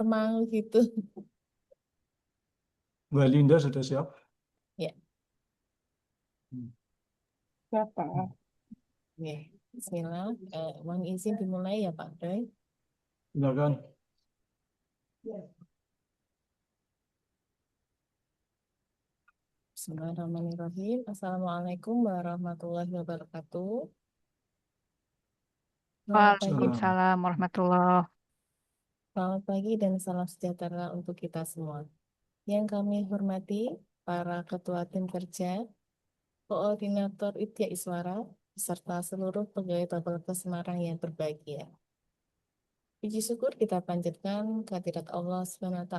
termangu gitu. Mbak Linda sudah siap? Ya, Siapa? oke. Bismillah. Mohon izin dimulai ya Pak Doy. Silakan. Bismillahirrahmanirrahim. Assalamualaikum warahmatullahi wabarakatuh. Selamat pagi, Waalaikumsalam warahmatullahi. selamat pagi dan salam sejahtera untuk kita semua. Yang kami hormati para ketua tim kerja, koordinator Widya Iswara, beserta seluruh pegawai Babelkes Semarang yang berbahagia. Puji syukur kita panjatkan kehadirat Allah SWT,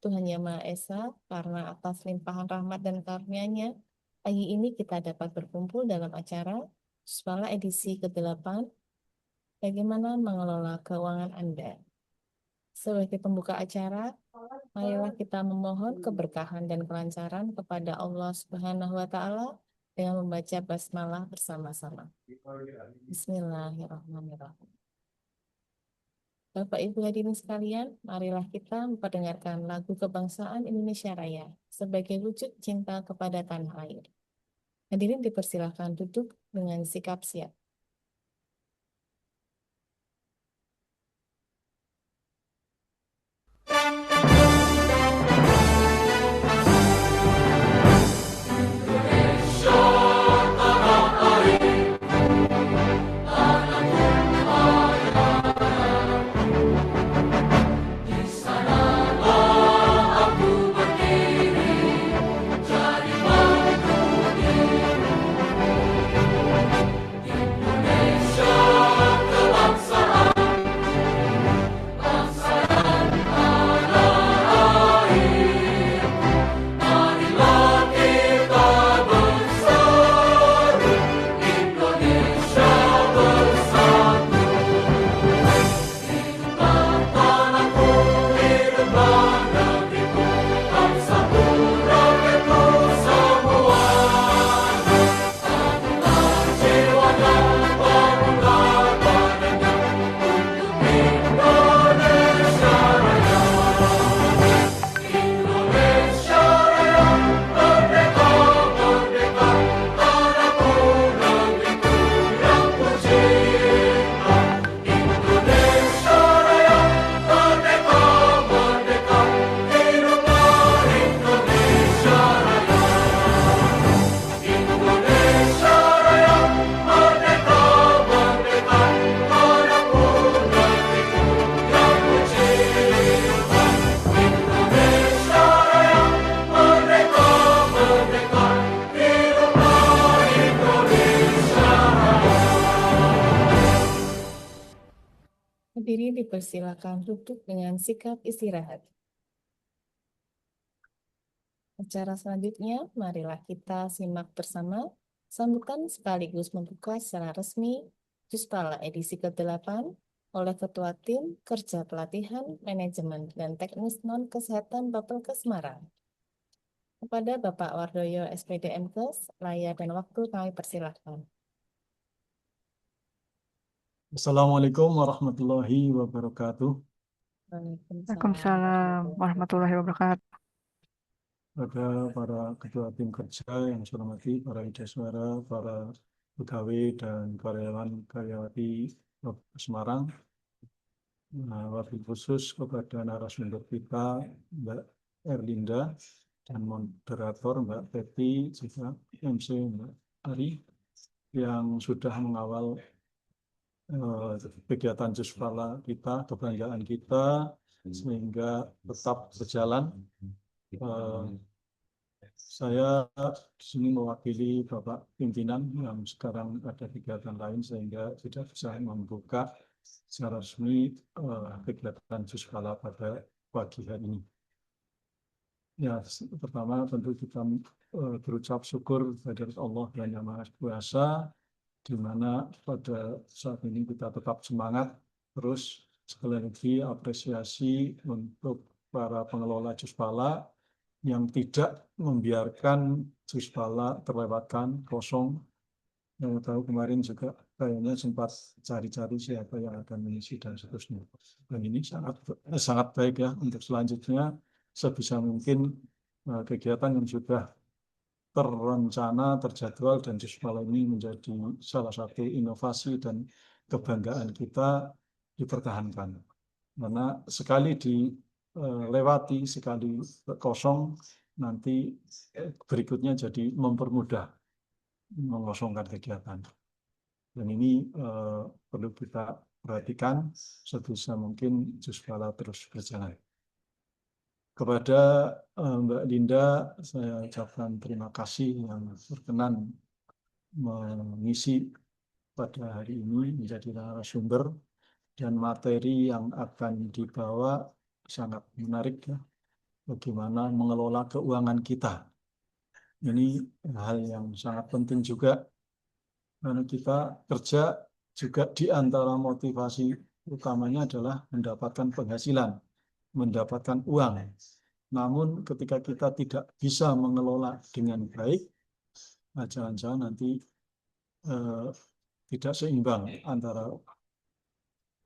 Tuhan Yang Maha Esa, karena atas limpahan rahmat dan karunia-Nya, pagi ini kita dapat berkumpul dalam acara Jusbala edisi ke-8, bagaimana mengelola keuangan Anda. Sebagai pembuka acara, marilah kita memohon keberkahan dan kelancaran kepada Allah Subhanahu wa Ta'ala dengan membaca basmalah bersama-sama. Bismillahirrahmanirrahim. Bapak Ibu hadirin sekalian, marilah kita memperdengarkan lagu kebangsaan Indonesia Raya sebagai wujud cinta kepada tanah air. Hadirin dipersilahkan duduk dengan sikap siap. Hadirin dipersilakan duduk dengan sikap istirahat. Acara selanjutnya, marilah kita simak bersama sambutan sekaligus membuka secara resmi Jusbala edisi ke-8 oleh Ketua Tim Kerja Pelatihan, Manajemen, dan Teknis Non-Kesehatan Babelkes Semarang. Kepada Bapak Wardoyo SPD MKes, layar dan waktu kami persilahkan. Assalamualaikum warahmatullahi wabarakatuh. Waalaikumsalam warahmatullahi wabarakatuh. Pada para ketua tim kerja yang saya hormati, para Widya para pegawai dan karyawan-karyawati Semarang. Nah, wabil khusus kepada narasumber kita Mbak Erlinda dan moderator Mbak Teti, juga MC Mbak Ari yang sudah mengawal kegiatan Jusbala kita, kebelanjaan kita sehingga tetap berjalan. Saya di sini mewakili Bapak pimpinan yang sekarang ada kegiatan lain sehingga tidak bisa membuka secara resmi kegiatan Jusbala pada pagi hari ini. Ya, pertama tentu kita berucap syukur kepada Allah yang Maha Kuasa, di mana pada saat ini kita tetap semangat. Terus sekali lagi apresiasi untuk para pengelola Jusbala yang tidak membiarkan Jusbala terlewatkan kosong. Yang tahu kemarin juga kayaknya sempat cari-cari siapa yang akan mengisi dan seterusnya. Dan ini sangat baik ya untuk selanjutnya sebisa mungkin kegiatan yang sudah terencana, terjadwal, dan Jusmala ini menjadi salah satu inovasi dan kebanggaan kita dipertahankan. Karena sekali dilewati, sekali kosong, nanti berikutnya jadi mempermudah mengosongkan kegiatan. Dan ini perlu kita perhatikan sebisa mungkin Jusmala terus berjalan. Kepada Mbak Linda, saya ucapkan terima kasih yang berkenan mengisi pada hari ini menjadi narasumber, dan materi yang akan dibawa sangat menarik ya. Bagaimana mengelola keuangan kita. Ini hal yang sangat penting juga, karena kita kerja juga di antara motivasi utamanya adalah mendapatkan penghasilan, mendapatkan uang. Namun ketika kita tidak bisa mengelola dengan baik, jangan-jangan nanti tidak seimbang antara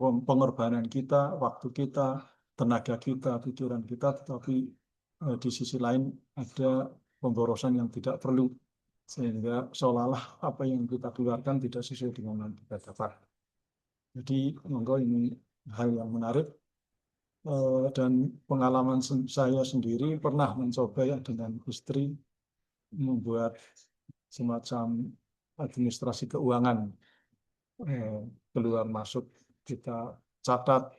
pengorbanan kita, waktu kita, tenaga kita, pikiran kita, tetapi di sisi lain ada pemborosan yang tidak perlu, sehingga seolah-olah apa yang kita keluarkan tidak sesuai dengan yang kita dapat. Jadi monggo ini hal yang menarik, dan pengalaman saya sendiri pernah mencoba ya dengan istri membuat semacam administrasi keuangan, keluar masuk kita catat,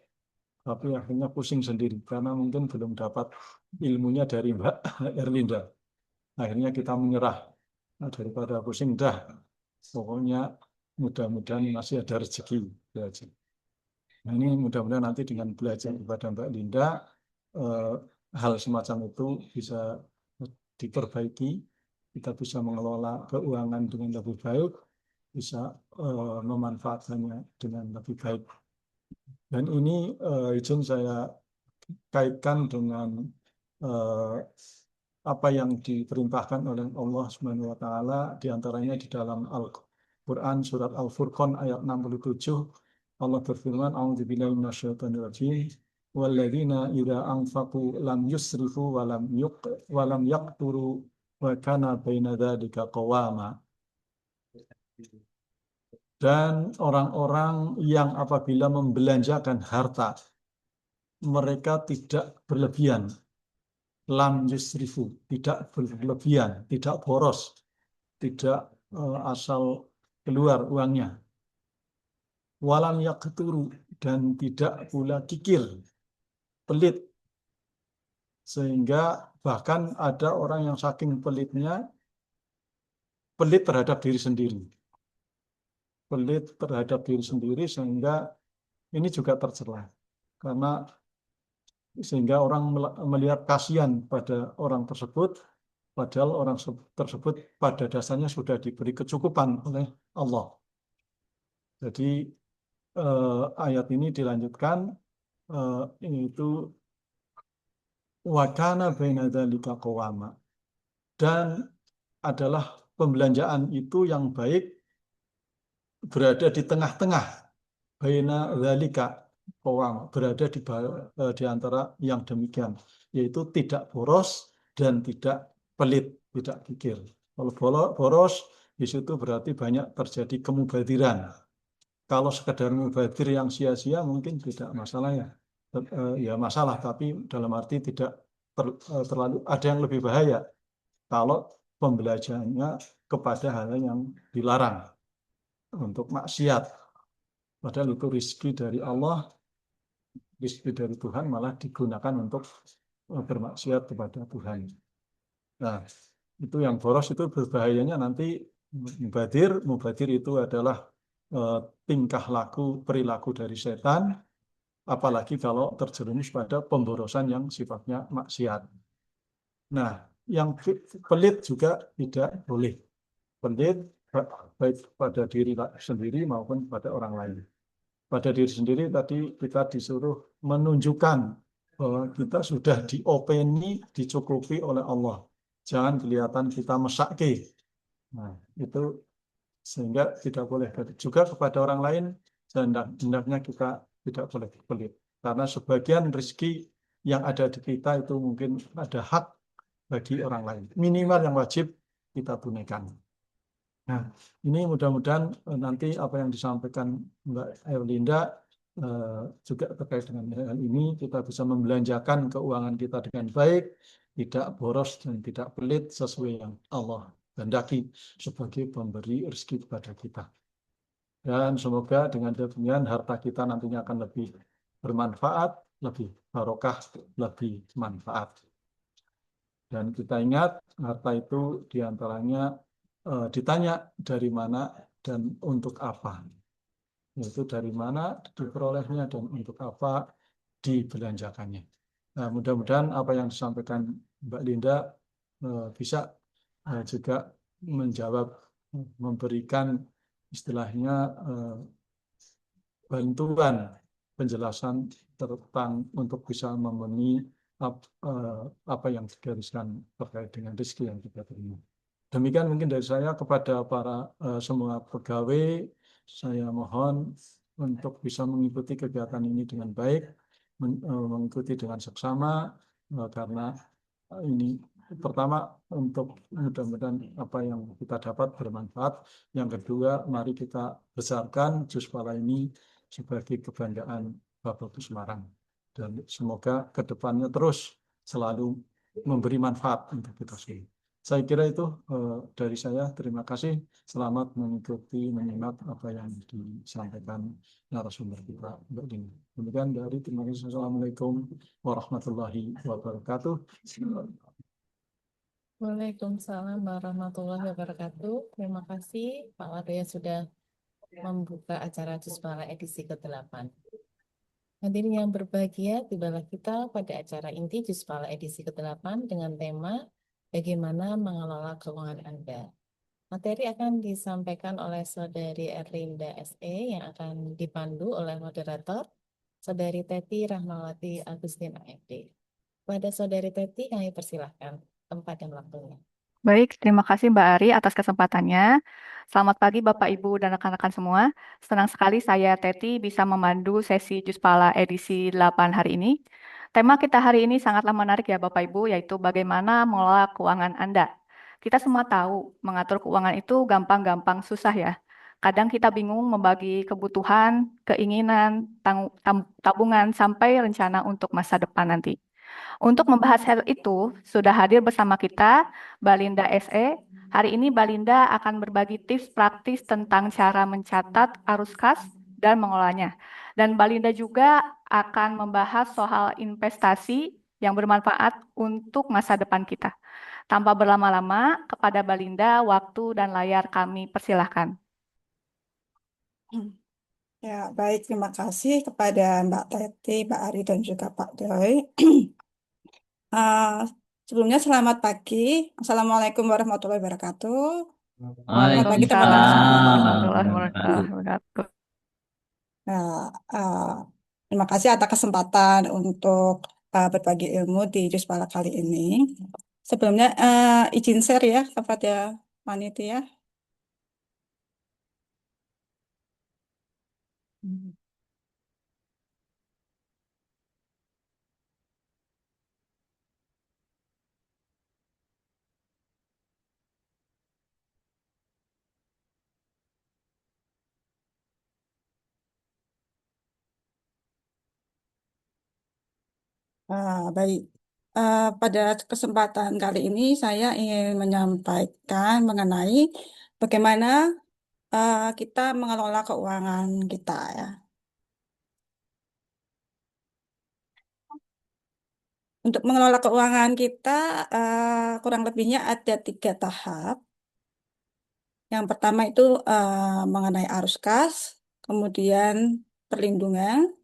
tapi akhirnya pusing sendiri karena mungkin belum dapat ilmunya dari Mbak Erlinda. Akhirnya kita menyerah. Nah, daripada pusing dah, pokoknya mudah-mudahan masih ada rezeki belajar. Nah, ini mudah-mudahan nanti dengan belajar kepada Mbak Linda, hal semacam itu bisa diperbaiki, kita bisa mengelola keuangan dengan lebih baik, bisa memanfaatkannya dengan lebih baik. Dan ini izin saya kaitkan dengan apa yang diperintahkan oleh Allah Subhanahu wa taala, diantaranya di dalam Al-Qur'an surat Al-Furqan ayat 67, Allah berfirman, a'udzubillahi minasyaitonir rajim, walladzina idza anfaqu lam yusrifu wa lam yaqturu wa kana baina dzalika qawama. Dan orang-orang yang apabila membelanjakan harta, mereka tidak berlebihan, lam yusrifu, tidak berlebihan, tidak boros, tidak asal keluar uangnya, walam yaqturu, dan tidak pula kikir, pelit, sehingga bahkan ada orang yang saking pelitnya, pelit terhadap diri sendiri. Pelit terhadap diri sendiri, sehingga ini juga tercela. Karena sehingga orang melihat kasihan pada orang tersebut, padahal orang tersebut pada dasarnya sudah diberi kecukupan oleh Allah. Jadi ayat ini dilanjutkan, itu wa kana baina dzalika qawama, dan adalah pembelanjaan itu yang baik berada di tengah-tengah, baina dzalika qawama, berada di antara yang demikian, yaitu tidak boros dan tidak pelit, tidak kikir. Kalau boros di situ berarti banyak terjadi kemubadiran. Kalau sekedar mubadir yang sia-sia mungkin tidak masalah ya. Ya masalah, tapi dalam arti tidak terlalu, ada yang lebih bahaya kalau pembelajarannya kepada hal yang dilarang untuk maksiat. Padahal itu rezeki dari Allah, rezeki dari Tuhan malah digunakan untuk bermaksiat kepada Tuhan. Nah, itu yang boros itu berbahayanya nanti mubadir. Mubadir itu adalah tingkah laku, perilaku dari setan, apalagi kalau terjerumus pada pemborosan yang sifatnya maksiat. Nah, yang pelit juga tidak boleh. Pelit baik pada diri sendiri maupun pada orang lain. Pada diri sendiri tadi kita disuruh menunjukkan bahwa kita sudah diopeni, dicukupi oleh Allah. Jangan kelihatan kita mesake. Nah, itu Sehingga tidak boleh juga kepada orang lain, hendaknya kita tidak boleh pelit. Karena sebagian rezeki yang ada di kita itu mungkin ada hak bagi orang lain. Minimal yang wajib kita tunaikan. Nah, ini mudah-mudahan nanti apa yang disampaikan Mbak Erlinda juga terkait dengan hal ini, kita bisa membelanjakan keuangan kita dengan baik, tidak boros dan tidak pelit sesuai yang Allah kehendaki sebagai pemberi rezeki kepada kita. Dan semoga dengan demikian harta kita nantinya akan lebih bermanfaat, lebih barokah, lebih manfaat. Dan kita ingat harta itu diantaranya ditanya dari mana dan untuk apa. Yaitu dari mana diperolehnya dan untuk apa dibelanjakannya. Nah, mudah-mudahan apa yang disampaikan Mbak Linda bisa juga menjawab, memberikan istilahnya bantuan penjelasan tentang untuk bisa memenuhi apa yang digariskan terkait dengan rezeki yang kita terima. Demikian mungkin dari saya kepada para semua pegawai, saya mohon untuk bisa mengikuti kegiatan ini dengan baik, mengikuti dengan seksama, karena ini pertama untuk mudah-mudahan apa yang kita dapat bermanfaat. Yang kedua, mari kita besarkan Jus Pala ini sebagai kebanggaan Bapakku Semarang. Dan semoga kedepannya terus selalu memberi manfaat untuk kita semua. Saya kira itu dari saya. Terima kasih. Selamat mengikuti, menyimak apa yang disampaikan narasumber kita. Demikian dari terima kasih. Assalamualaikum warahmatullahi wabarakatuh. Waalaikumsalam warahmatullahi wabarakatuh. Terima kasih Pak Wardoyo sudah membuka acara Jus Pala edisi ke-8. Hadirin yang berbahagia, tibalah kita pada acara inti Jus Pala edisi ke-8 dengan tema bagaimana mengelola keuangan Anda. Materi akan disampaikan oleh Saudari Erlinda SE yang akan dipandu oleh moderator Saudari Teti Rahmawati Agustin AMD. Pada Saudari Teti kami persilahkan tempat dan waktunya. Baik, terima kasih Mbak Ari atas kesempatannya. Selamat pagi Bapak, Ibu, dan rekan-rekan semua. Senang sekali saya Teti bisa memandu sesi Jus Pala edisi 8 hari ini. Tema kita hari ini sangatlah menarik ya Bapak Ibu, yaitu bagaimana mengelola keuangan Anda. Kita semua tahu mengatur keuangan itu gampang-gampang susah ya. Kadang kita bingung membagi kebutuhan, keinginan, tabungan, sampai rencana untuk masa depan nanti. Untuk membahas hal itu, sudah hadir bersama kita Balinda SE. Hari ini Balinda akan berbagi tips praktis tentang cara mencatat arus kas dan mengelolanya. Dan Balinda juga akan membahas soal investasi yang bermanfaat untuk masa depan kita. Tanpa berlama-lama, kepada Balinda, waktu dan layar kami persilahkan. Ya, baik. Terima kasih kepada Mbak Teti, Mbak Ari, dan juga Pak Doi. Sebelumnya selamat pagi. Assalamualaikum warahmatullahi wabarakatuh. Selamat pagi teman-teman Waalaikumsalam semua. warahmatullahi wabarakatuh. Nah, terima kasih atas kesempatan untuk berbagi ilmu di Jus Pala kali ini. Sebelumnya izin share ya kepada panitia. Baik. Pada kesempatan kali ini saya ingin menyampaikan mengenai bagaimana kita mengelola keuangan kita ya. Untuk mengelola keuangan kita kurang lebihnya ada 3 tahap. Yang pertama itu mengenai arus kas, kemudian perlindungan,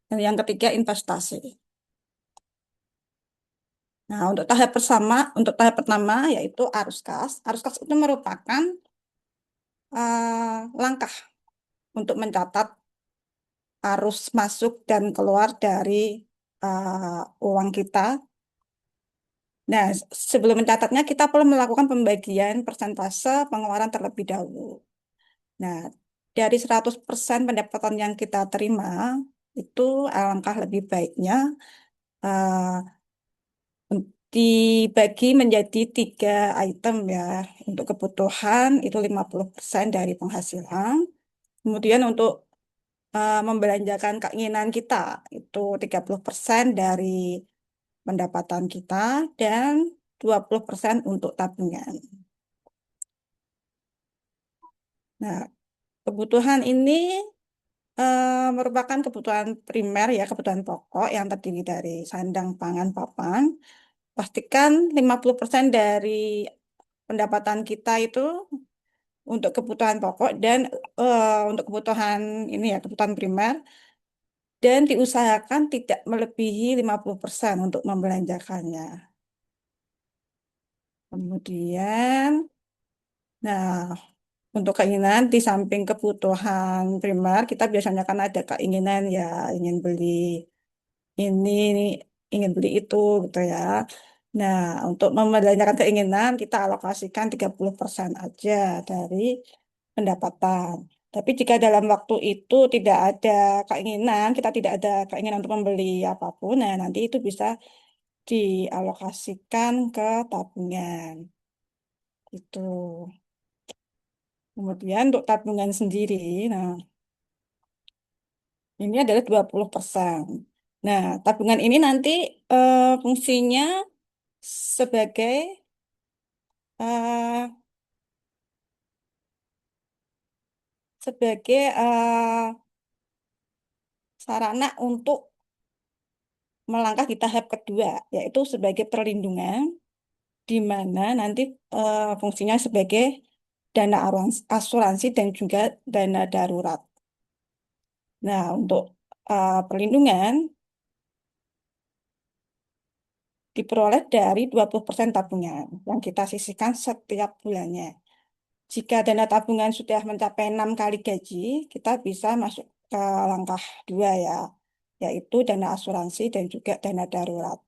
dan yang ketiga investasi. Nah, untuk tahap pertama yaitu arus kas. Arus kas itu merupakan langkah untuk mencatat arus masuk dan keluar dari uang kita. Nah, sebelum mencatatnya kita perlu melakukan pembagian persentase pengeluaran terlebih dahulu. Nah, dari 100% pendapatan yang kita terima, itu alangkah lebih baiknya eh, dibagi menjadi 3 item ya. Untuk kebutuhan itu 50% dari penghasilan. Kemudian untuk membelanjakan keinginan kita itu 30% dari pendapatan kita dan 20% untuk tabungan. Nah, kebutuhan ini merupakan kebutuhan primer ya, kebutuhan pokok yang terdiri dari sandang, pangan, papan. Pastikan 50% dari pendapatan kita itu untuk kebutuhan pokok dan untuk kebutuhan ini ya, kebutuhan primer, dan diusahakan tidak melebihi 50% untuk membelanjakannya. Kemudian, nah, untuk keinginan di samping kebutuhan primer, kita biasanya kan ada keinginan ya, ingin beli ini, ingin beli itu gitu ya. Nah, untuk membelanjakan keinginan, kita alokasikan 30% aja dari pendapatan. Tapi jika dalam waktu itu tidak ada keinginan, kita tidak ada keinginan untuk membeli apapun, nah nanti itu bisa dialokasikan ke tabungan. Itu. Kemudian untuk tabungan sendiri, nah ini adalah 20%. Nah, tabungan ini nanti fungsinya sebagai eh, sarana untuk melangkah di tahap kedua, yaitu sebagai perlindungan, di mana nanti fungsinya sebagai dana asuransi dan juga dana darurat. Nah, untuk perlindungan diperoleh dari 20% tabungan yang kita sisihkan setiap bulannya. Jika dana tabungan sudah mencapai 6 kali gaji, kita bisa masuk ke langkah 2 ya, yaitu dana asuransi dan juga dana darurat.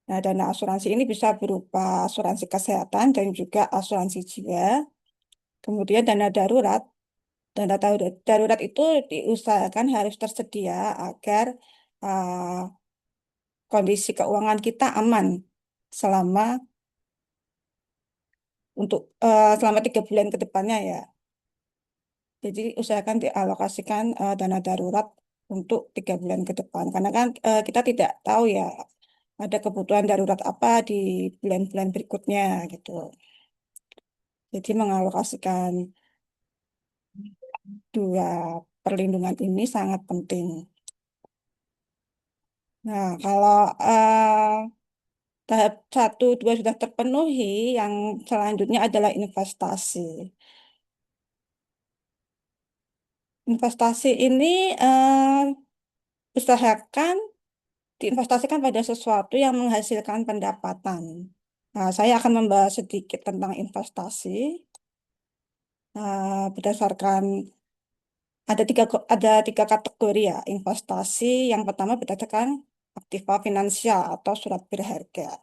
Nah, dana asuransi ini bisa berupa asuransi kesehatan dan juga asuransi jiwa. Kemudian dana darurat itu diusahakan harus tersedia agar uh, kondisi keuangan kita aman selama selama 3 bulan ke depannya ya. Jadi usahakan dialokasikan dana darurat untuk 3 bulan ke depan. Karena kan kita tidak tahu ya ada kebutuhan darurat apa di bulan-bulan berikutnya gitu. Jadi mengalokasikan 2 perlindungan ini sangat penting. Nah, kalau tahap 1, 2 sudah terpenuhi, yang selanjutnya adalah investasi. Investasi ini usahakan diinvestasikan pada sesuatu yang menghasilkan pendapatan. Nah, saya akan membahas sedikit tentang investasi berdasarkan ada tiga kategori ya investasi. Yang pertama berdasarkan aktiva finansial atau surat berharga.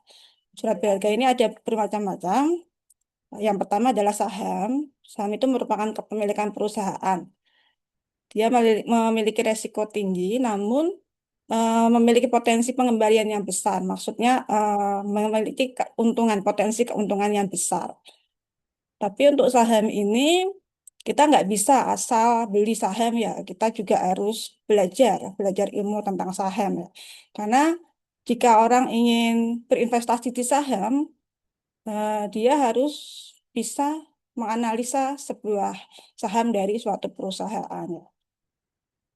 Surat berharga ini ada bermacam-macam. Yang pertama adalah saham. Saham itu merupakan kepemilikan perusahaan. Dia memiliki resiko tinggi, namun memiliki potensi pengembalian yang besar. Maksudnya memiliki potensi keuntungan yang besar. Tapi untuk saham ini kita nggak bisa asal beli saham ya. Kita juga harus belajar ilmu tentang saham ya. Karena jika orang ingin berinvestasi di saham, dia harus bisa menganalisa sebuah saham dari suatu perusahaan ya.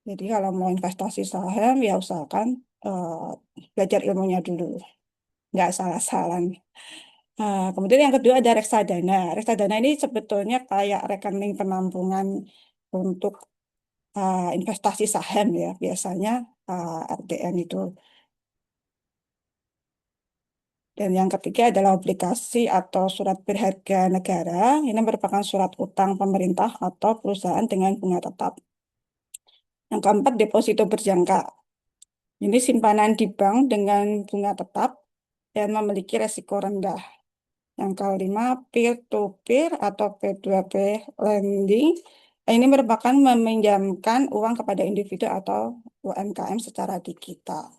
Jadi kalau mau investasi saham ya usahakan belajar ilmunya dulu, nggak salah-salah. Kemudian yang kedua ada reksadana. Reksadana ini sebetulnya kayak rekening penampungan untuk investasi saham ya, biasanya RDN itu. Dan yang ketiga adalah obligasi atau surat berharga negara. Ini merupakan surat utang pemerintah atau perusahaan dengan bunga tetap. Yang keempat, deposito berjangka. Ini simpanan di bank dengan bunga tetap dan memiliki resiko rendah. Yang kelima, peer-to-peer atau P2P lending. Ini merupakan meminjamkan uang kepada individu atau UMKM secara digital.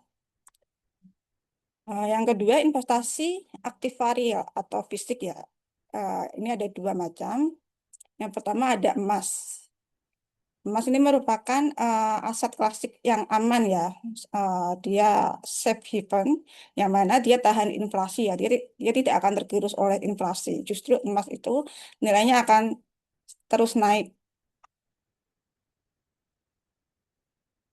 Yang kedua, investasi aktif varial atau fisik ya. Ini ada dua macam. Yang pertama ada emas. Emas ini merupakan aset klasik yang aman ya. Dia safe haven, yang mana dia tahan inflasi ya. Dia tidak akan tergerus oleh inflasi. Justru emas itu nilainya akan terus naik.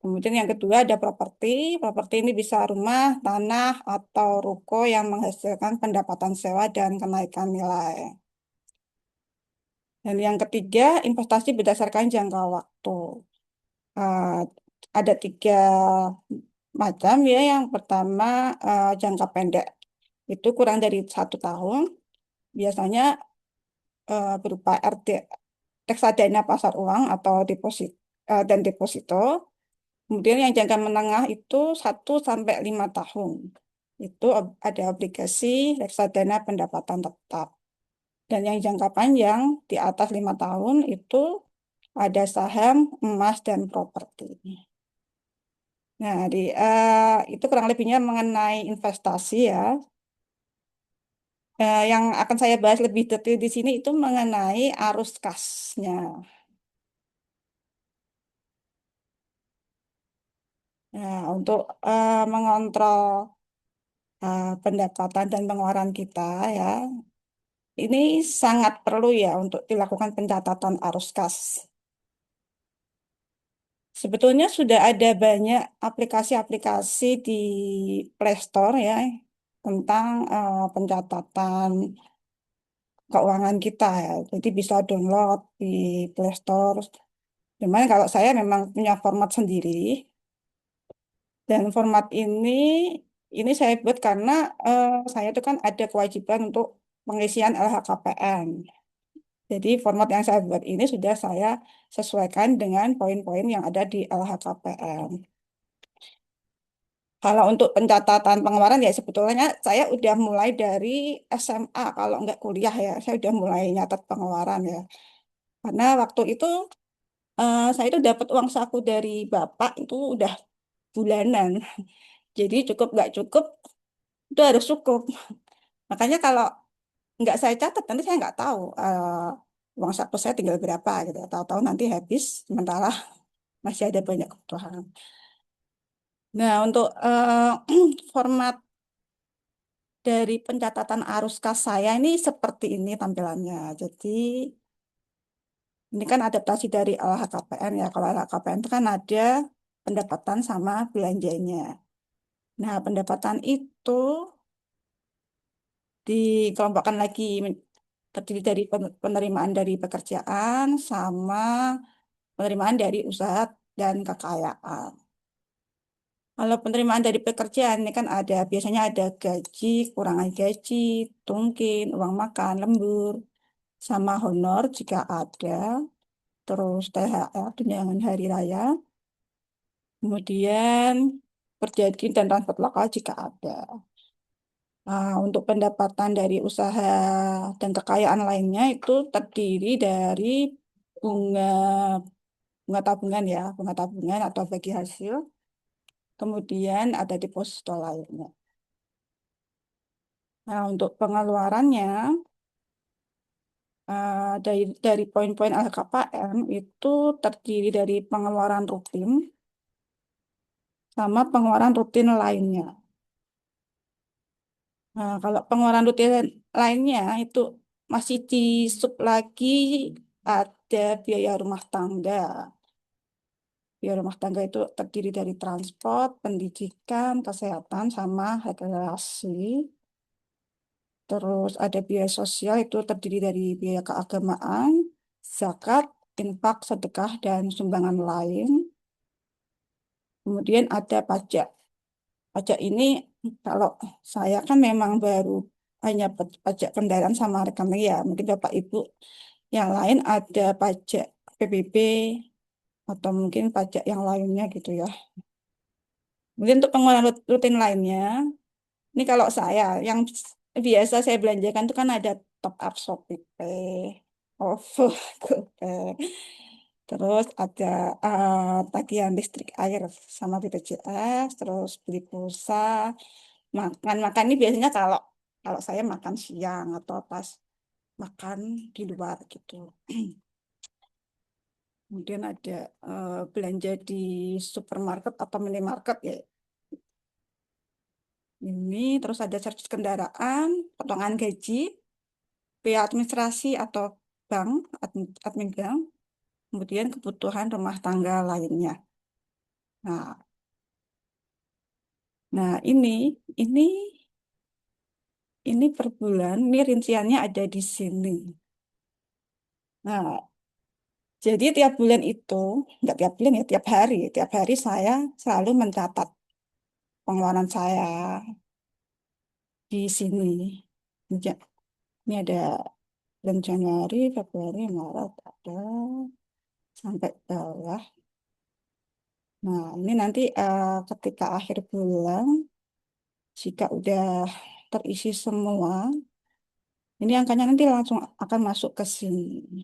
Kemudian yang kedua ada properti. Properti ini bisa rumah, tanah, atau ruko yang menghasilkan pendapatan sewa dan kenaikan nilai. Dan yang ketiga, investasi berdasarkan jangka waktu. Uh, ada tiga macam ya. Yang pertama jangka pendek. Itu kurang dari 1 tahun. Biasanya berupa reksadana pasar uang atau dan deposito. Kemudian yang jangka menengah itu 1 sampai 5 tahun. Itu ada obligasi reksadana pendapatan tetap. Dan yang jangka panjang di atas 5 tahun itu ada saham, emas, dan properti. Nah, itu kurang lebihnya mengenai investasi ya. Yang akan saya bahas lebih detail di sini itu mengenai arus kasnya. Nah, untuk mengontrol pendapatan dan pengeluaran kita ya, ini sangat perlu ya untuk dilakukan pencatatan arus kas. Sebetulnya sudah ada banyak aplikasi-aplikasi di Play Store ya tentang pencatatan keuangan kita ya. Jadi bisa download di Play Store. Cuman kalau saya memang punya format sendiri dan format ini saya buat karena saya itu kan ada kewajiban untuk pengisian LHKPN. Jadi format yang saya buat ini sudah saya sesuaikan dengan poin-poin yang ada di LHKPN. Kalau untuk pencatatan pengeluaran ya sebetulnya saya udah mulai dari SMA, kalau nggak kuliah ya, saya udah mulai nyatat pengeluaran ya. Karena waktu itu saya itu dapat uang saku dari bapak itu udah bulanan. Jadi cukup nggak cukup itu harus cukup. Makanya kalau nggak saya catat nanti saya nggak tahu uang saku saya tinggal berapa gitu. Tahu-tahu nanti habis sementara masih ada banyak kebutuhan. Nah untuk format dari pencatatan arus kas saya ini seperti ini tampilannya. Jadi ini kan adaptasi dari LHKPN ya. Kalau LHKPN itu kan ada pendapatan sama belanjanya. Nah, pendapatan itu dikelompokkan lagi terdiri dari penerimaan dari pekerjaan sama penerimaan dari usaha dan kekayaan. Kalau penerimaan dari pekerjaan ini kan ada biasanya ada gaji, kurangan gaji, tungkin, uang makan, lembur, sama honor jika ada, terus THR, tunjangan hari raya, kemudian perjadi dan transport lokal jika ada. Untuk pendapatan dari usaha dan kekayaan lainnya itu terdiri dari bunga bunga tabungan ya, bunga tabungan atau bagi hasil, kemudian ada deposito lainnya. Nah, untuk pengeluarannya dari poin-poin LHKPN itu terdiri dari pengeluaran rutin sama pengeluaran rutin lainnya. Nah, kalau pengeluaran rutin lainnya itu masih di sub lagi ada biaya rumah tangga. Biaya rumah tangga itu terdiri dari transport, pendidikan, kesehatan, sama rekreasi. Terus ada biaya sosial itu terdiri dari biaya keagamaan, zakat, infak, sedekah, dan sumbangan lain. Kemudian ada pajak. Pajak ini kalau saya kan memang baru hanya pajak kendaraan sama rekening ya. Mungkin Bapak Ibu yang lain ada pajak PBB atau mungkin pajak yang lainnya gitu ya. Kemudian untuk pengeluaran rutin lainnya, ini kalau saya yang biasa saya belanjakan itu kan ada top up Shopee Pay, OVO, GoPay. Terus ada tagihan listrik air sama BPJS, terus beli pulsa, makan ini biasanya kalau kalau saya makan siang atau pas makan di luar gitu. Kemudian ada belanja di supermarket atau minimarket ya. Ini terus ada servis kendaraan, potongan gaji, biaya administrasi atau bank, admin bank, kemudian kebutuhan rumah tangga lainnya. Nah, nah ini ini per bulan, ini rinciannya ada di sini. Nah, jadi tiap bulan itu, nggak tiap bulan ya, tiap hari saya selalu mencatat pengeluaran saya di sini. Ja- Ini ada bulan Januari, Februari, Maret, ada sampai bawah. Nah, ini nanti ketika akhir bulan, jika udah terisi semua, ini angkanya nanti langsung akan masuk ke sini.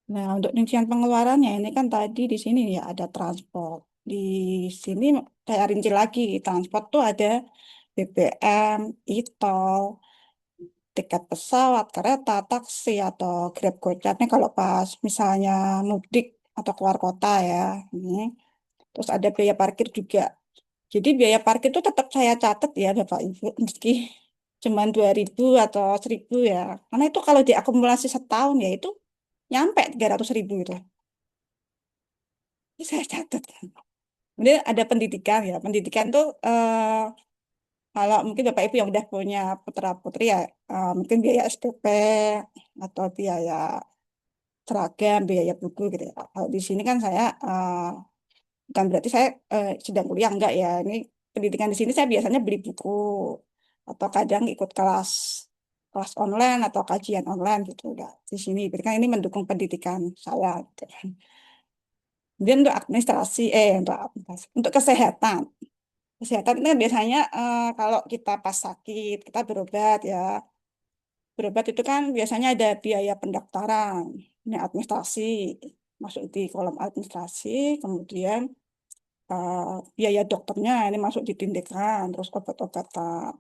Nah, untuk rincian pengeluarannya ini kan tadi di sini ya ada transport. Di sini saya rinci lagi, transport tuh ada BBM, e-tol, tiket pesawat, kereta, taksi, atau Grab Gojek. Ini kalau pas misalnya mudik atau keluar kota ya. Ini. Terus ada biaya parkir juga. Jadi biaya parkir itu tetap saya catat ya Bapak Ibu, meski cuma 2.000 atau 1.000 ya. Karena itu kalau diakumulasi setahun ya itu nyampe 300.000 itu. Ini saya catat. Kemudian ada pendidikan ya. Pendidikan tuh kalau mungkin Bapak Ibu yang udah punya putra putri ya mungkin biaya SPP atau biaya seragam, biaya buku gitu ya. Kalau di sini kan saya bukan berarti saya sedang kuliah enggak ya. Ini pendidikan di sini saya biasanya beli buku atau kadang ikut kelas kelas online atau kajian online gitu ya. Di sini berarti kan ini mendukung pendidikan saya gitu. Kemudian untuk kesehatan. Kesehatan itu kan biasanya kalau kita pas sakit, kita berobat ya. Berobat itu kan biasanya ada biaya pendaftaran, ini administrasi, masuk di kolom administrasi, kemudian eh, biaya dokternya ini masuk di tindakan, terus obat-obatan.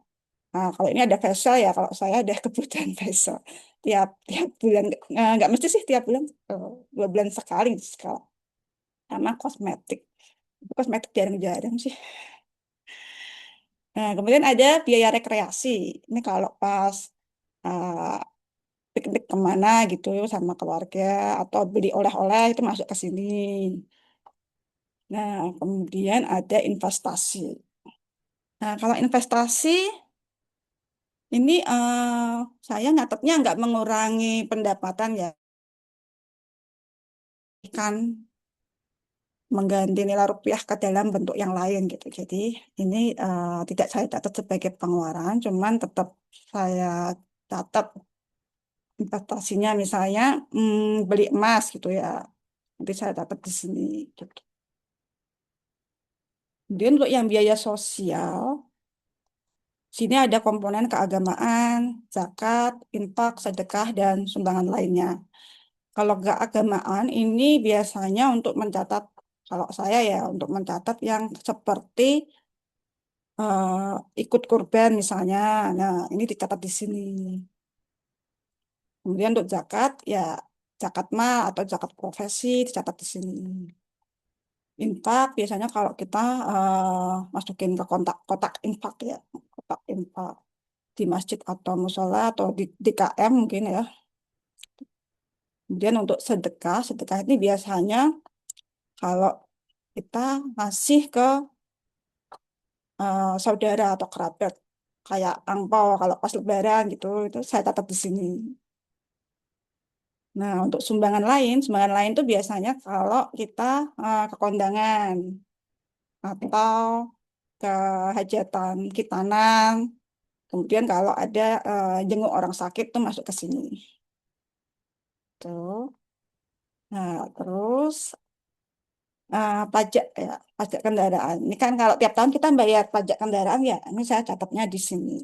Nah, kalau ini ada facial ya, kalau saya ada kebutuhan facial tiap tiap bulan, nggak mesti sih tiap bulan, 2 bulan sekali, sama kosmetik. Kosmetik jarang-jarang sih. Nah, kemudian ada biaya rekreasi. Ini kalau pas uh, piknik kemana gitu sama keluarga atau beli oleh-oleh itu masuk ke sini. Nah, kemudian ada investasi. Nah, kalau investasi ini saya nyatetnya nggak mengurangi pendapatan ya, kan mengganti nilai rupiah ke dalam bentuk yang lain gitu. Jadi ini tidak saya catat sebagai pengeluaran, cuman tetap saya catat investasinya misalnya beli emas gitu ya. Nanti saya dapat di sini gitu. Kemudian untuk yang biaya sosial, sini ada komponen keagamaan, zakat, infak, sedekah, dan sumbangan lainnya. Kalau keagamaan ini biasanya untuk mencatat, kalau saya ya untuk mencatat yang seperti ikut kurban misalnya. Nah, ini dicatat di sini. Kemudian untuk zakat, ya zakat mal atau zakat profesi dicatat di sini. Infak biasanya kalau kita masukin ke kotak infak ya, kotak infak di masjid atau musola atau di DKM mungkin ya. Kemudian untuk sedekah, sedekah ini biasanya kalau kita ngasih ke saudara atau kerabat kayak angpau kalau pas lebaran gitu itu saya catat di sini. Nah, untuk sumbangan lain itu biasanya kalau kita ke kondangan atau ke hajatan khitanan. Kemudian kalau ada jenguk orang sakit tuh masuk ke sini. Tuh. Nah, terus pajak ya, pajak kendaraan. Ini kan kalau tiap tahun kita bayar pajak kendaraan ya, ini saya catatnya di sini.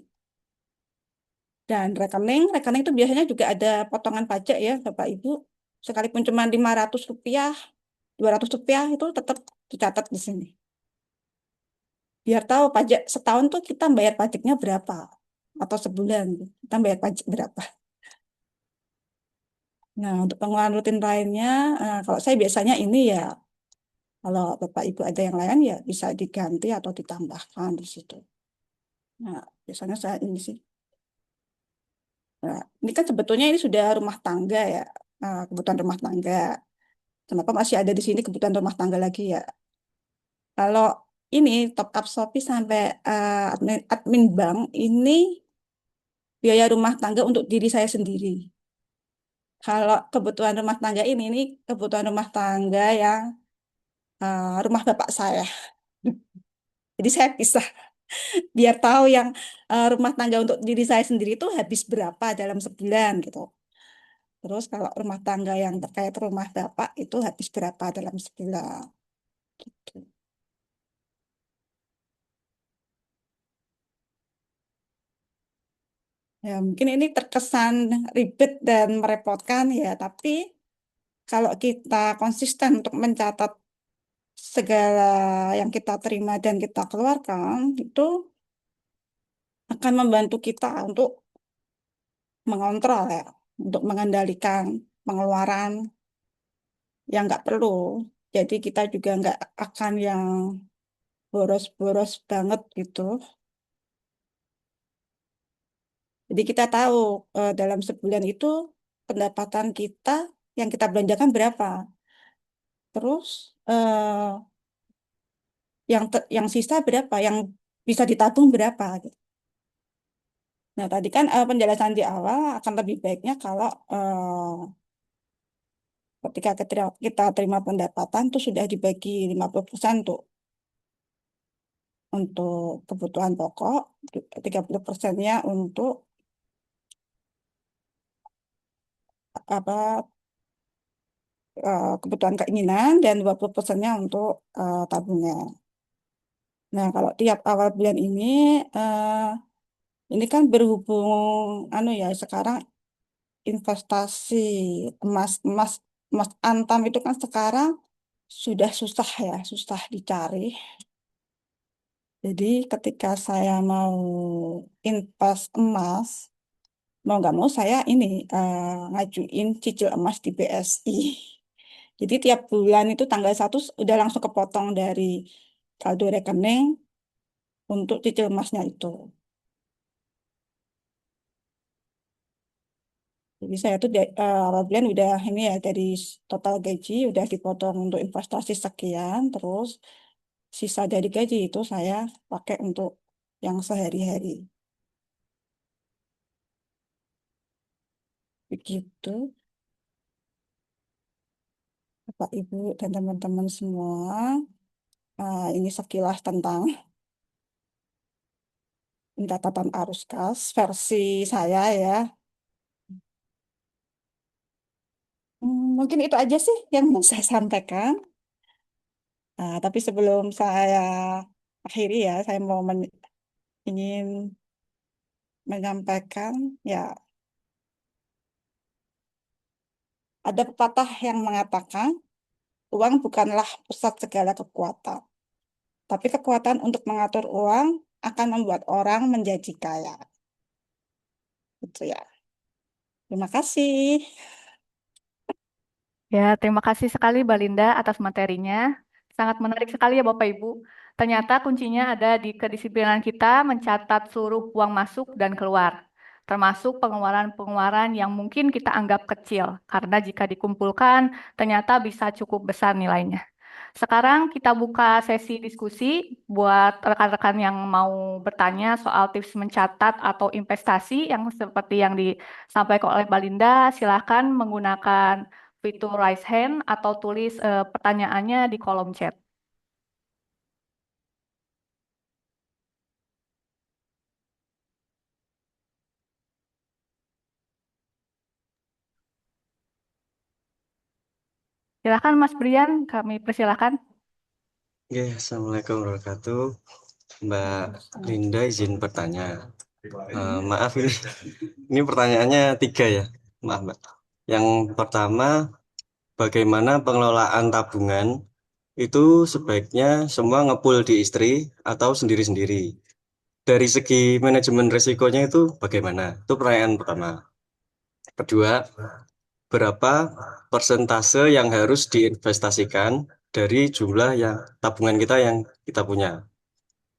Dan rekening itu biasanya juga ada potongan pajak ya, Bapak Ibu. Sekalipun cuma Rp500, Rp200 itu tetap dicatat di sini. Biar tahu pajak setahun tuh kita bayar pajaknya berapa. Atau sebulan kita bayar pajak berapa. Nah, untuk pengeluaran rutin lainnya, kalau saya biasanya ini ya, kalau Bapak Ibu ada yang lain ya bisa diganti atau ditambahkan di situ. Nah, biasanya saya ini sih. Nah, ini kan sebetulnya ini sudah rumah tangga ya, kebutuhan rumah tangga. Kenapa masih ada di sini kebutuhan rumah tangga lagi ya? Kalau ini top up Shopee sampai admin bank ini biaya rumah tangga untuk diri saya sendiri. Kalau kebutuhan rumah tangga ini kebutuhan rumah tangga yang rumah bapak saya. Jadi saya pisah biar tahu yang rumah tangga untuk diri saya sendiri itu habis berapa dalam sebulan gitu. Terus kalau rumah tangga yang terkait rumah bapak itu habis berapa dalam sebulan gitu. Ya, mungkin ini terkesan ribet dan merepotkan ya, tapi kalau kita konsisten untuk mencatat segala yang kita terima dan kita keluarkan, itu akan membantu kita untuk mengontrol ya, untuk mengendalikan pengeluaran yang nggak perlu. Jadi kita juga nggak akan yang boros-boros banget gitu. Jadi kita tahu dalam sebulan itu pendapatan kita yang kita belanjakan berapa. Terus yang sisa berapa, yang bisa ditabung berapa gitu. Nah, tadi kan penjelasan di awal akan lebih baiknya kalau ketika kita terima pendapatan itu sudah dibagi 50% untuk kebutuhan pokok, 30%-nya untuk apa kebutuhan keinginan dan 20%-nya untuk tabungan. Nah, kalau tiap awal bulan ini kan berhubung anu ya sekarang investasi emas emas emas antam itu kan sekarang sudah susah ya, susah dicari. Jadi ketika saya mau invest emas, mau nggak mau saya ini ngajuin cicil emas di BSI. Jadi tiap bulan itu tanggal 1 udah langsung kepotong dari saldo rekening untuk cicil emasnya itu. Jadi saya tuh awal bulan udah ini ya dari total gaji udah dipotong untuk investasi sekian, terus sisa dari gaji itu saya pakai untuk yang sehari-hari. Begitu, Bapak, Ibu, dan teman-teman semua. Ini sekilas tentang pencatatan arus kas versi saya ya. Mungkin itu aja sih yang mau saya sampaikan. Tapi sebelum saya akhiri ya, saya mau ingin menyampaikan ya ada pepatah yang mengatakan uang bukanlah pusat segala kekuatan, tapi kekuatan untuk mengatur uang akan membuat orang menjadi kaya. Gitu ya. Terima kasih. Ya, terima kasih sekali Mbak Linda atas materinya. Sangat menarik sekali ya Bapak Ibu. Ternyata kuncinya ada di kedisiplinan kita mencatat seluruh uang masuk dan keluar, termasuk pengeluaran-pengeluaran yang mungkin kita anggap kecil, karena jika dikumpulkan ternyata bisa cukup besar nilainya. Sekarang kita buka sesi diskusi buat rekan-rekan yang mau bertanya soal tips mencatat atau investasi yang seperti yang disampaikan oleh Mbak Linda. Silakan menggunakan fitur raise hand atau tulis pertanyaannya di kolom chat. Silakan Mas Brian, kami persilakan. Oke, Assalamualaikum warahmatullahi wabarakatuh. Mbak Linda izin bertanya. Maaf ini pertanyaannya 3 ya. Maaf Mbak. Yang pertama, bagaimana pengelolaan tabungan itu sebaiknya semua ngepul di istri atau sendiri-sendiri? Dari segi manajemen risikonya itu bagaimana? Itu pertanyaan pertama. Kedua, berapa persentase yang harus diinvestasikan dari jumlah yang tabungan kita yang kita punya?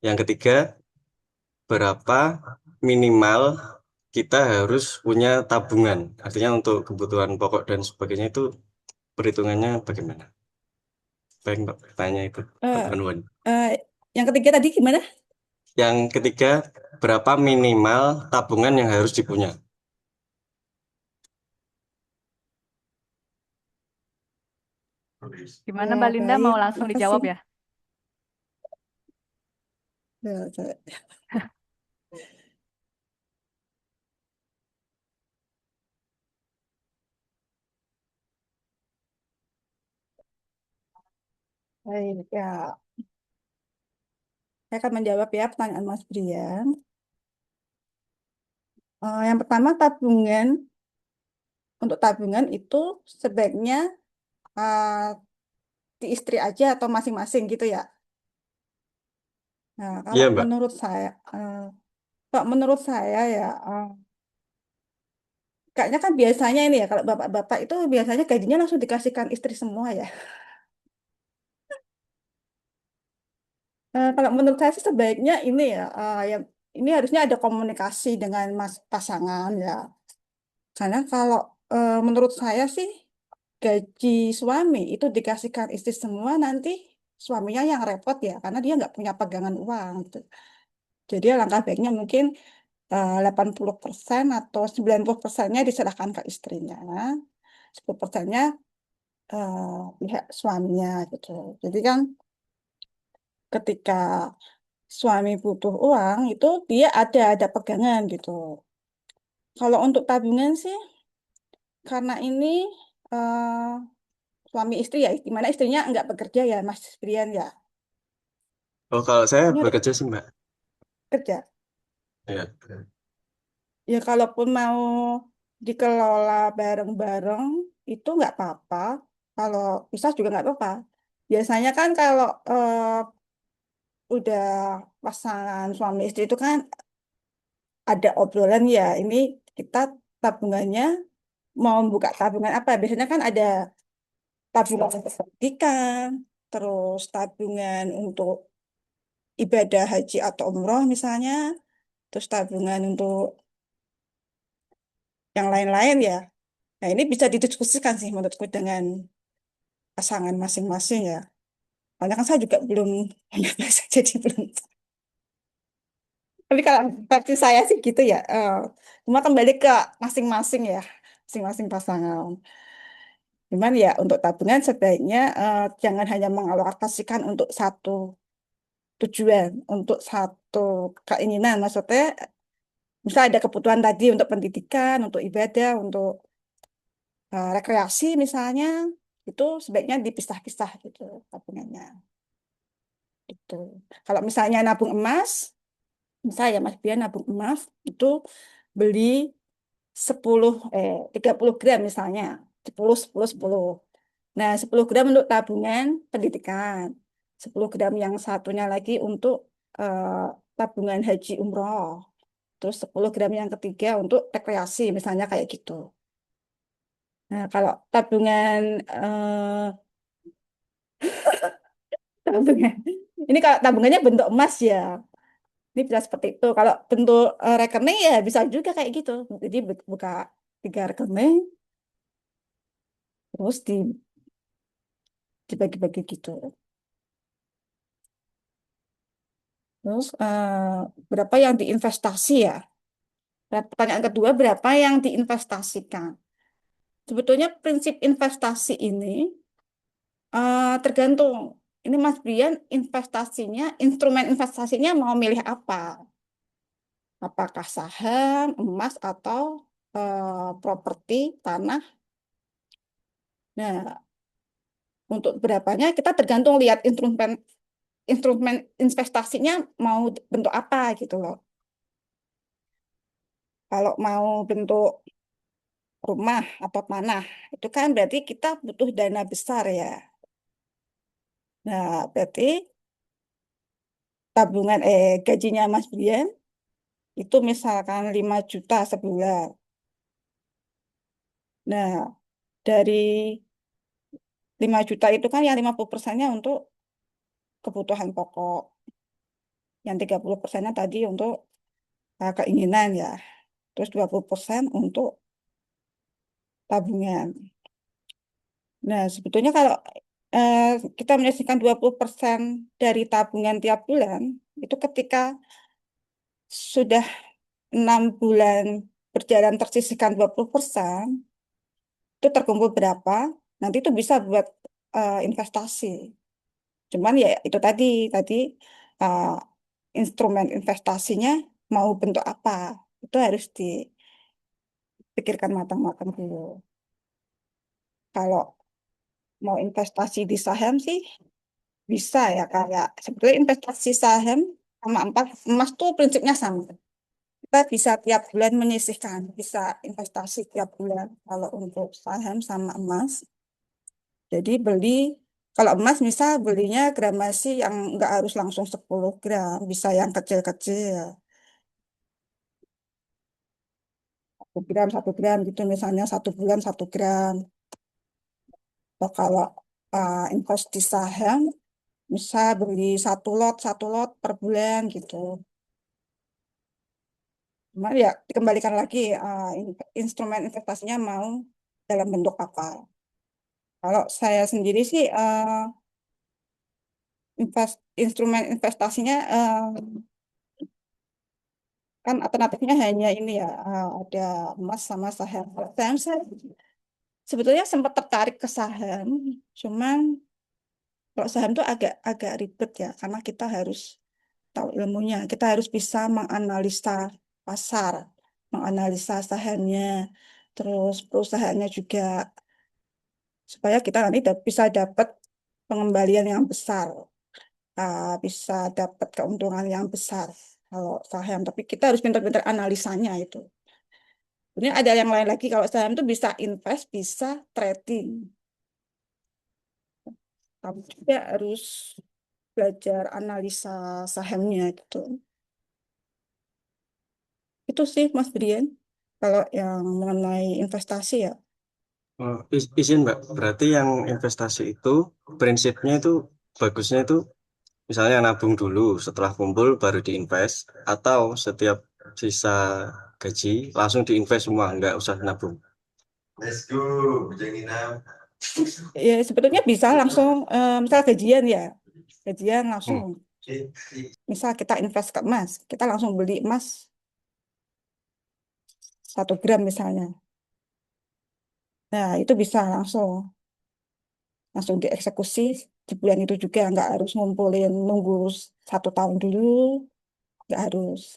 Yang ketiga, berapa minimal kita harus punya tabungan? Artinya untuk kebutuhan pokok dan sebagainya itu perhitungannya bagaimana? Baik, Mbak, tanya itu. Eh, Teman-teman. yang ketiga tadi gimana? Yang ketiga, berapa minimal tabungan yang harus dipunya? Gimana Ya, Mbak Linda, baik. mau langsung Makasih. dijawab ya? Ya, coba. Baik, ya. Saya akan menjawab ya pertanyaan Mas Brian. Yang pertama tabungan. Untuk tabungan itu sebaiknya eh, di istri aja atau masing-masing gitu ya. Nah, Iya, Mbak. kalau menurut saya ya, kayaknya kan biasanya ini ya, kalau bapak-bapak itu biasanya gajinya langsung dikasihkan istri semua ya. Kalau menurut saya sih sebaiknya ini ya, ya ini harusnya ada komunikasi dengan mas pasangan ya. Karena kalau menurut saya sih gaji suami itu dikasihkan istri semua nanti suaminya yang repot ya, karena dia nggak punya pegangan uang gitu. Jadi alangkah baiknya mungkin 80% atau 90%-nya diserahkan ke istrinya, 10%-nya pihak suaminya gitu. Jadi kan ketika suami butuh uang itu dia ada pegangan gitu. Kalau untuk tabungan sih karena ini eh, suami istri ya, di mana istrinya nggak bekerja ya Mas Brian ya. Oh, kalau saya Ini ada bekerja sih, Mbak. kerja. Ya. Ya kalaupun mau dikelola bareng-bareng itu nggak apa-apa. Kalau bisa juga nggak apa-apa. Biasanya kan kalau udah pasangan suami istri itu kan ada obrolan ya. Ini kita tabungannya mau buka tabungan apa? Biasanya kan ada tabungan untuk pendidikan, terus tabungan untuk ibadah haji atau umroh misalnya, terus tabungan untuk yang lain-lain ya. Nah, ini bisa didiskusikan sih menurutku dengan pasangan masing-masing ya. Karena kan saya juga belum biasa jadi belum. Tapi kalau versi saya sih gitu ya. Cuma kembali ke masing-masing ya, masing-masing pasangan. Cuman ya untuk tabungan sebaiknya jangan hanya mengalokasikan untuk satu tujuan, untuk satu keinginan. Maksudnya, misal ada kebutuhan tadi untuk pendidikan, untuk ibadah, untuk rekreasi misalnya, itu sebaiknya dipisah-pisah gitu tabungannya. Gitu. Kalau misalnya nabung emas, misalnya Mas Bian nabung emas, itu beli 30 gram misalnya, 10 10 10. Nah, 10 gram untuk tabungan pendidikan. 10 gram yang satunya lagi untuk eh, tabungan haji umroh. Terus 10 gram yang ketiga untuk rekreasi, misalnya kayak gitu. Nah, kalau tabungan tabungan ini kalau tabungannya bentuk emas ya, ini bisa seperti itu. Kalau bentuk rekening ya bisa juga kayak gitu. Jadi buka 3 rekening, terus dibagi-bagi gitu. Terus berapa yang diinvestasi ya? Nah, pertanyaan kedua, berapa yang diinvestasikan? Sebetulnya prinsip investasi ini tergantung. Ini Mas Brian investasinya, instrumen investasinya mau milih apa? Apakah saham, emas, atau properti, tanah? Nah, untuk berapanya kita tergantung lihat instrumen instrumen investasinya mau bentuk apa gitu loh. Kalau mau bentuk rumah atau tanah, itu kan berarti kita butuh dana besar ya. Nah, berarti gajinya Mas Brian itu misalkan 5 juta sebulan. Nah, dari 5 juta itu kan yang 50%-nya untuk kebutuhan pokok. Yang 30%-nya tadi untuk keinginan ya. Terus 20% untuk tabungan. Nah, sebetulnya kalau eh, kita menyisihkan 20% dari tabungan tiap bulan, itu ketika sudah 6 bulan berjalan tersisihkan 20%, itu terkumpul berapa, nanti itu bisa buat investasi. Cuman ya itu tadi uh, instrumen investasinya mau bentuk apa, itu harus dipikirkan matang-matang dulu. Kalau mau investasi di saham sih bisa ya, kayak sebetulnya investasi saham sama emas tuh prinsipnya sama. Kita bisa tiap bulan menyisihkan, bisa investasi tiap bulan kalau untuk saham sama emas. Jadi kalau emas misal belinya gramasi yang nggak harus langsung 10 gram, bisa yang kecil-kecil. 1 gram, 1 gram gitu misalnya 1 bulan 1 gram. Atau kalau invest di saham, bisa beli satu lot per bulan gitu. Cuma ya dikembalikan lagi instrumen investasinya mau dalam bentuk apa. Kalau saya sendiri sih instrumen investasinya kan alternatifnya hanya ini ya, ada emas sama saham. Kalau saham saya sebetulnya sempat tertarik ke saham, cuman kalau saham itu agak agak ribet ya, karena kita harus tahu ilmunya, kita harus bisa menganalisa pasar, menganalisa sahamnya, terus perusahaannya juga, supaya kita nanti bisa dapat pengembalian yang besar, bisa dapat keuntungan yang besar kalau saham. Tapi kita harus pintar-pintar analisanya itu. Ini ada yang lain lagi, kalau saham itu bisa invest, bisa trading. Kamu juga harus belajar analisa sahamnya gitu. Itu sih Mas Brian, kalau yang mengenai investasi ya. Oh, izin Mbak, berarti yang investasi itu prinsipnya itu bagusnya itu misalnya nabung dulu, setelah kumpul baru diinvest, atau setiap sisa gaji langsung diinvest semua, nggak usah nabung. Let's go, Janginam. Ya sebetulnya bisa langsung, misal gajian ya, gajian langsung. Hmm. Misal kita invest ke emas, kita langsung beli emas 1 gram misalnya. Nah itu bisa langsung dieksekusi di bulan itu juga, nggak harus ngumpulin nunggu 1 tahun dulu, nggak harus.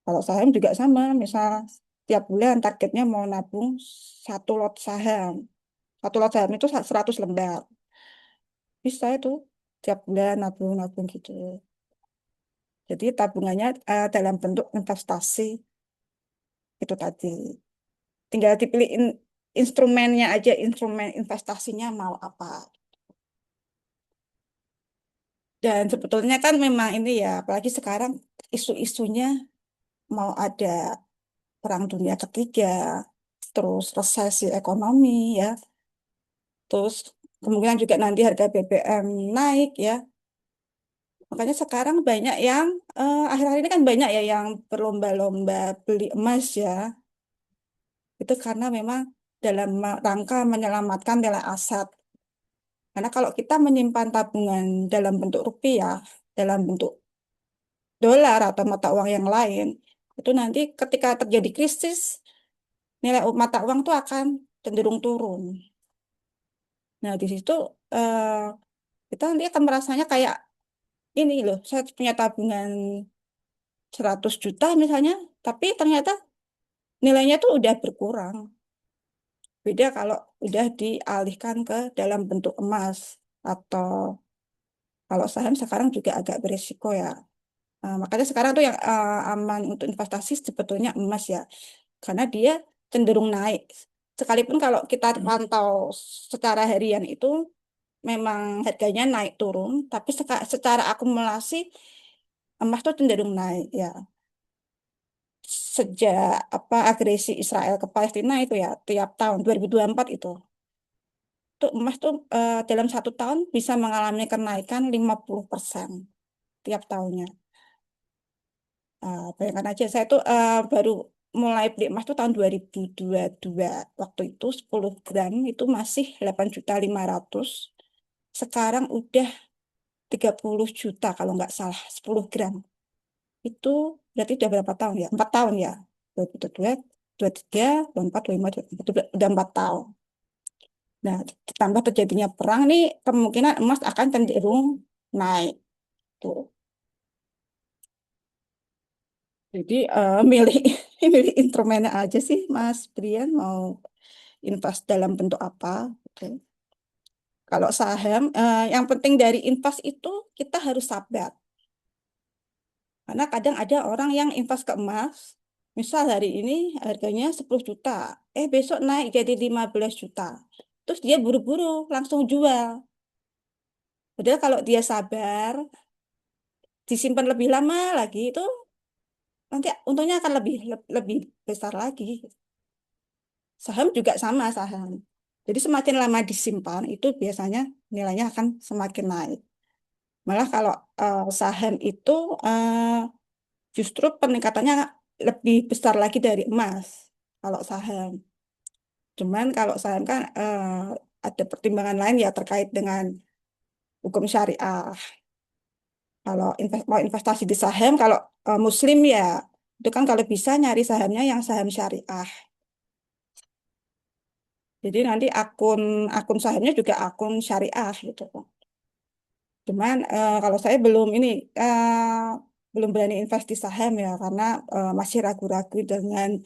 Kalau saham juga sama, misal tiap bulan targetnya mau nabung 1 lot saham. 1 lot saham itu 100 lembar. Bisa itu tiap bulan nabung-nabung gitu. Jadi tabungannya dalam bentuk investasi itu tadi. Tinggal dipilih instrumennya aja, instrumen investasinya mau apa. Dan sebetulnya kan memang ini ya, apalagi sekarang isu-isunya mau ada perang dunia ketiga, terus resesi ekonomi ya, terus kemungkinan juga nanti harga BBM naik ya. Makanya sekarang banyak yang akhir-akhir ini kan banyak ya yang berlomba-lomba beli emas ya. Itu karena memang dalam rangka menyelamatkan nilai aset. Karena kalau kita menyimpan tabungan dalam bentuk rupiah, dalam bentuk dolar atau mata uang yang lain, itu nanti ketika terjadi krisis, nilai mata uang itu akan cenderung turun. Nah, di situ eh, kita nanti akan merasanya kayak ini loh, saya punya tabungan 100 juta misalnya, tapi ternyata nilainya tuh udah berkurang. Beda kalau udah dialihkan ke dalam bentuk emas. atau kalau saham sekarang juga agak beresiko ya. Makanya sekarang tuh yang aman untuk investasi sebetulnya emas ya, karena dia cenderung naik. Sekalipun kalau kita pantau secara harian itu memang harganya naik turun, tapi secara akumulasi emas tuh cenderung naik ya. Sejak agresi Israel ke Palestina itu ya, tiap tahun 2024 itu tuh emas tuh dalam 1 tahun bisa mengalami kenaikan 50% tiap tahunnya. Bayangkan aja, saya tuh baru mulai beli emas tuh tahun 2022. Waktu itu 10 gram itu masih 8.500.000. Sekarang udah 30 juta kalau nggak salah, 10 gram. Itu berarti udah berapa tahun ya? 4 tahun ya. 2022, 23, 24, 25, 26, udah 4 tahun. Nah, ditambah terjadinya perang nih, kemungkinan emas akan cenderung naik. Tuh. Jadi milih milih instrumennya aja sih, Mas Brian mau invest dalam bentuk apa. Oke. Kalau saham, yang penting dari invest itu kita harus sabar. Karena kadang ada orang yang invest ke emas, misal hari ini harganya 10 juta, besok naik jadi 15 juta. Terus dia buru-buru langsung jual. Padahal kalau dia sabar, disimpan lebih lama lagi itu nanti untungnya akan lebih besar lagi. Saham juga sama saham. Jadi semakin lama disimpan itu biasanya nilainya akan semakin naik. Malah kalau saham itu justru peningkatannya lebih besar lagi dari emas kalau saham. Cuman kalau saham kan ada pertimbangan lain ya terkait dengan hukum syariah. Kalau mau investasi di saham, kalau Muslim ya itu kan kalau bisa nyari sahamnya yang saham syariah. Jadi nanti akun akun sahamnya juga akun syariah gitu. Cuman kalau saya belum berani invest di saham ya karena masih ragu-ragu dengan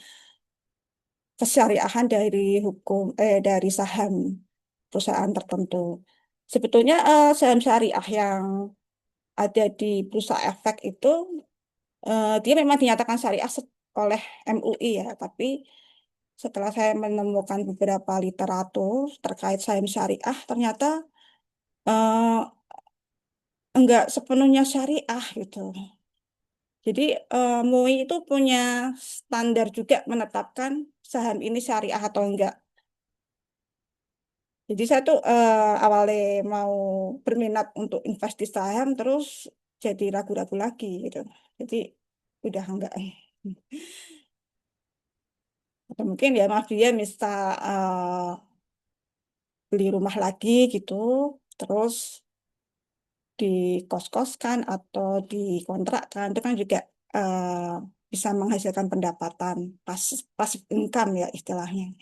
kesyariahan dari saham perusahaan tertentu. Sebetulnya saham syariah yang ada di bursa efek itu dia memang dinyatakan syariah oleh MUI ya, tapi setelah saya menemukan beberapa literatur terkait saham syariah, ternyata eh, enggak sepenuhnya syariah gitu. Jadi MUI itu punya standar juga menetapkan saham ini syariah atau enggak. Jadi saya tuh awalnya mau berminat untuk investasi saham, terus jadi ragu-ragu lagi gitu. Jadi udah enggak. Atau mungkin ya maaf dia bisa beli rumah lagi gitu, terus dikos-koskan atau dikontrakkan itu kan juga bisa menghasilkan pendapatan pasif income ya istilahnya.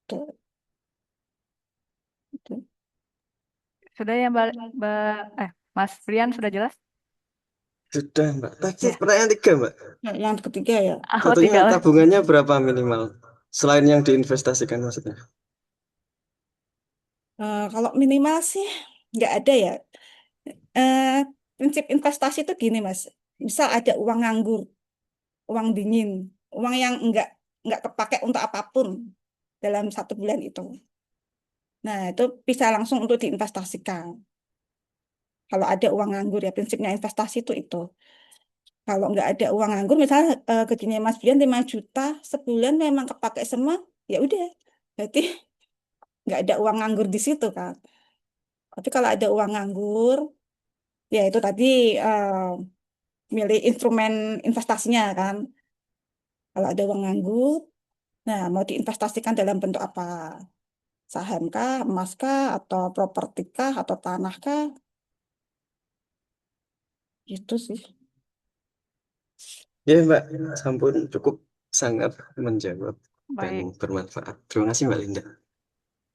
Tuh, itu. Sudah ya Mas Brian sudah jelas? Sudah, Mbak. Tadi Ya. pertanyaan 3, Mbak. Nah, yang ketiga ya. Oh, Satunya tinggal. tabungannya berapa minimal? Selain yang diinvestasikan maksudnya. Kalau minimal sih nggak ada ya. Eh, Prinsip investasi itu gini Mas. Misal ada uang nganggur, uang dingin, uang yang nggak kepake untuk apapun dalam 1 bulan itu. Nah, itu bisa langsung untuk diinvestasikan. Kalau ada uang nganggur ya prinsipnya investasi itu. Kalau nggak ada uang nganggur, misalnya gajinya Mas Bian 5 juta sebulan memang kepake semua, ya udah. Berarti nggak ada uang nganggur di situ kan. Tapi kalau ada uang nganggur, ya itu tadi milih instrumen investasinya kan. Kalau ada uang nganggur, nah mau diinvestasikan dalam bentuk apa? Saham kah, emas kah, atau properti kah, atau tanah kah? Itu sih. Ya, Mbak. Sampun cukup sangat menjawab dan Baik. bermanfaat. Terima kasih, Mbak Linda.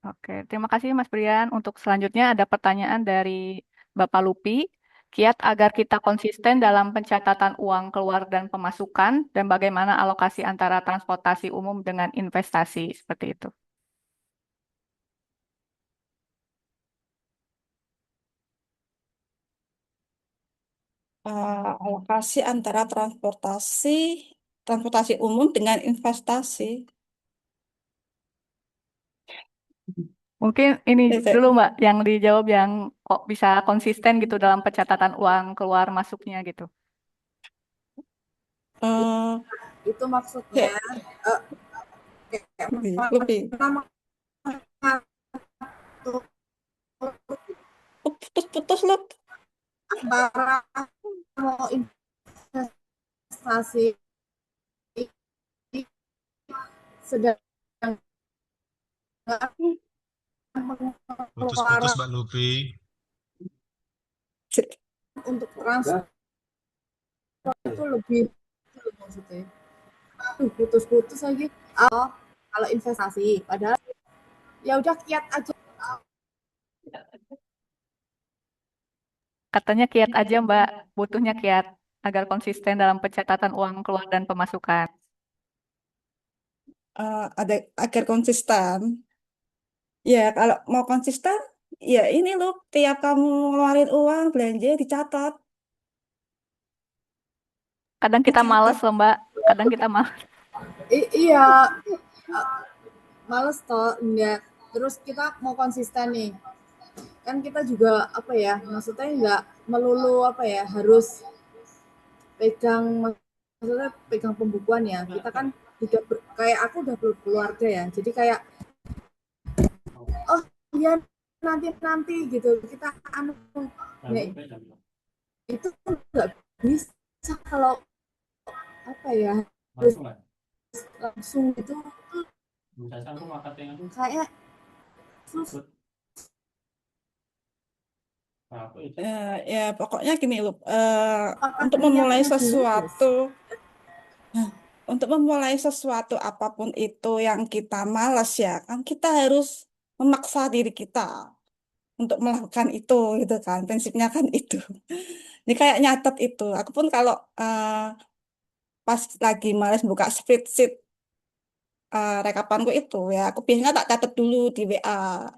Oke, terima kasih Mas Brian. Untuk selanjutnya ada pertanyaan dari Bapak Lupi. Kiat agar kita konsisten dalam pencatatan uang keluar dan pemasukan dan bagaimana alokasi antara transportasi umum dengan investasi seperti itu. alokasi antara transportasi umum dengan investasi. Mungkin ini Itu, dulu Mbak, yang dijawab yang kok bisa konsisten gitu dalam pencatatan uang keluar masuknya gitu. eh, Itu maksudnya kayak kayak lebih mana putus-putus loh. antara mau investasi sedang Putus-putus pengeluaran Mbak Lutfi. untuk transport itu lebih maksudnya. Putus-putus aja. Oh, kalau investasi, padahal ya udah kiat aja. Katanya kiat aja Mbak, butuhnya kiat agar konsisten dalam pencatatan uang keluar dan pemasukan. Ada agar konsisten. Ya, kalau mau konsisten, ya ini loh, tiap kamu ngeluarin uang, belanja dicatat. Kadang kita malas loh Mbak, kadang kita malas. Iya, males toh enggak. Terus kita mau konsisten nih. Kan kita juga apa ya, maksudnya enggak melulu apa ya, harus pegang maksudnya pegang pembukuan ya. Kita kan udah kayak aku udah berkeluarga ya. Jadi kayak oh iya nanti gitu kita anu ya, itu nggak bisa kalau apa ya harus langsung itu kayak susah. Ya, pokoknya gini loh, untuk Ada memulai niatnya dulu sesuatu, apapun itu yang kita malas ya, kan kita harus memaksa diri kita untuk melakukan itu, gitu kan. Prinsipnya kan itu. Ini kayak nyatet itu. Aku pun kalau pas lagi malas buka spreadsheet rekapanku itu, ya aku biasanya tak catat dulu di WA.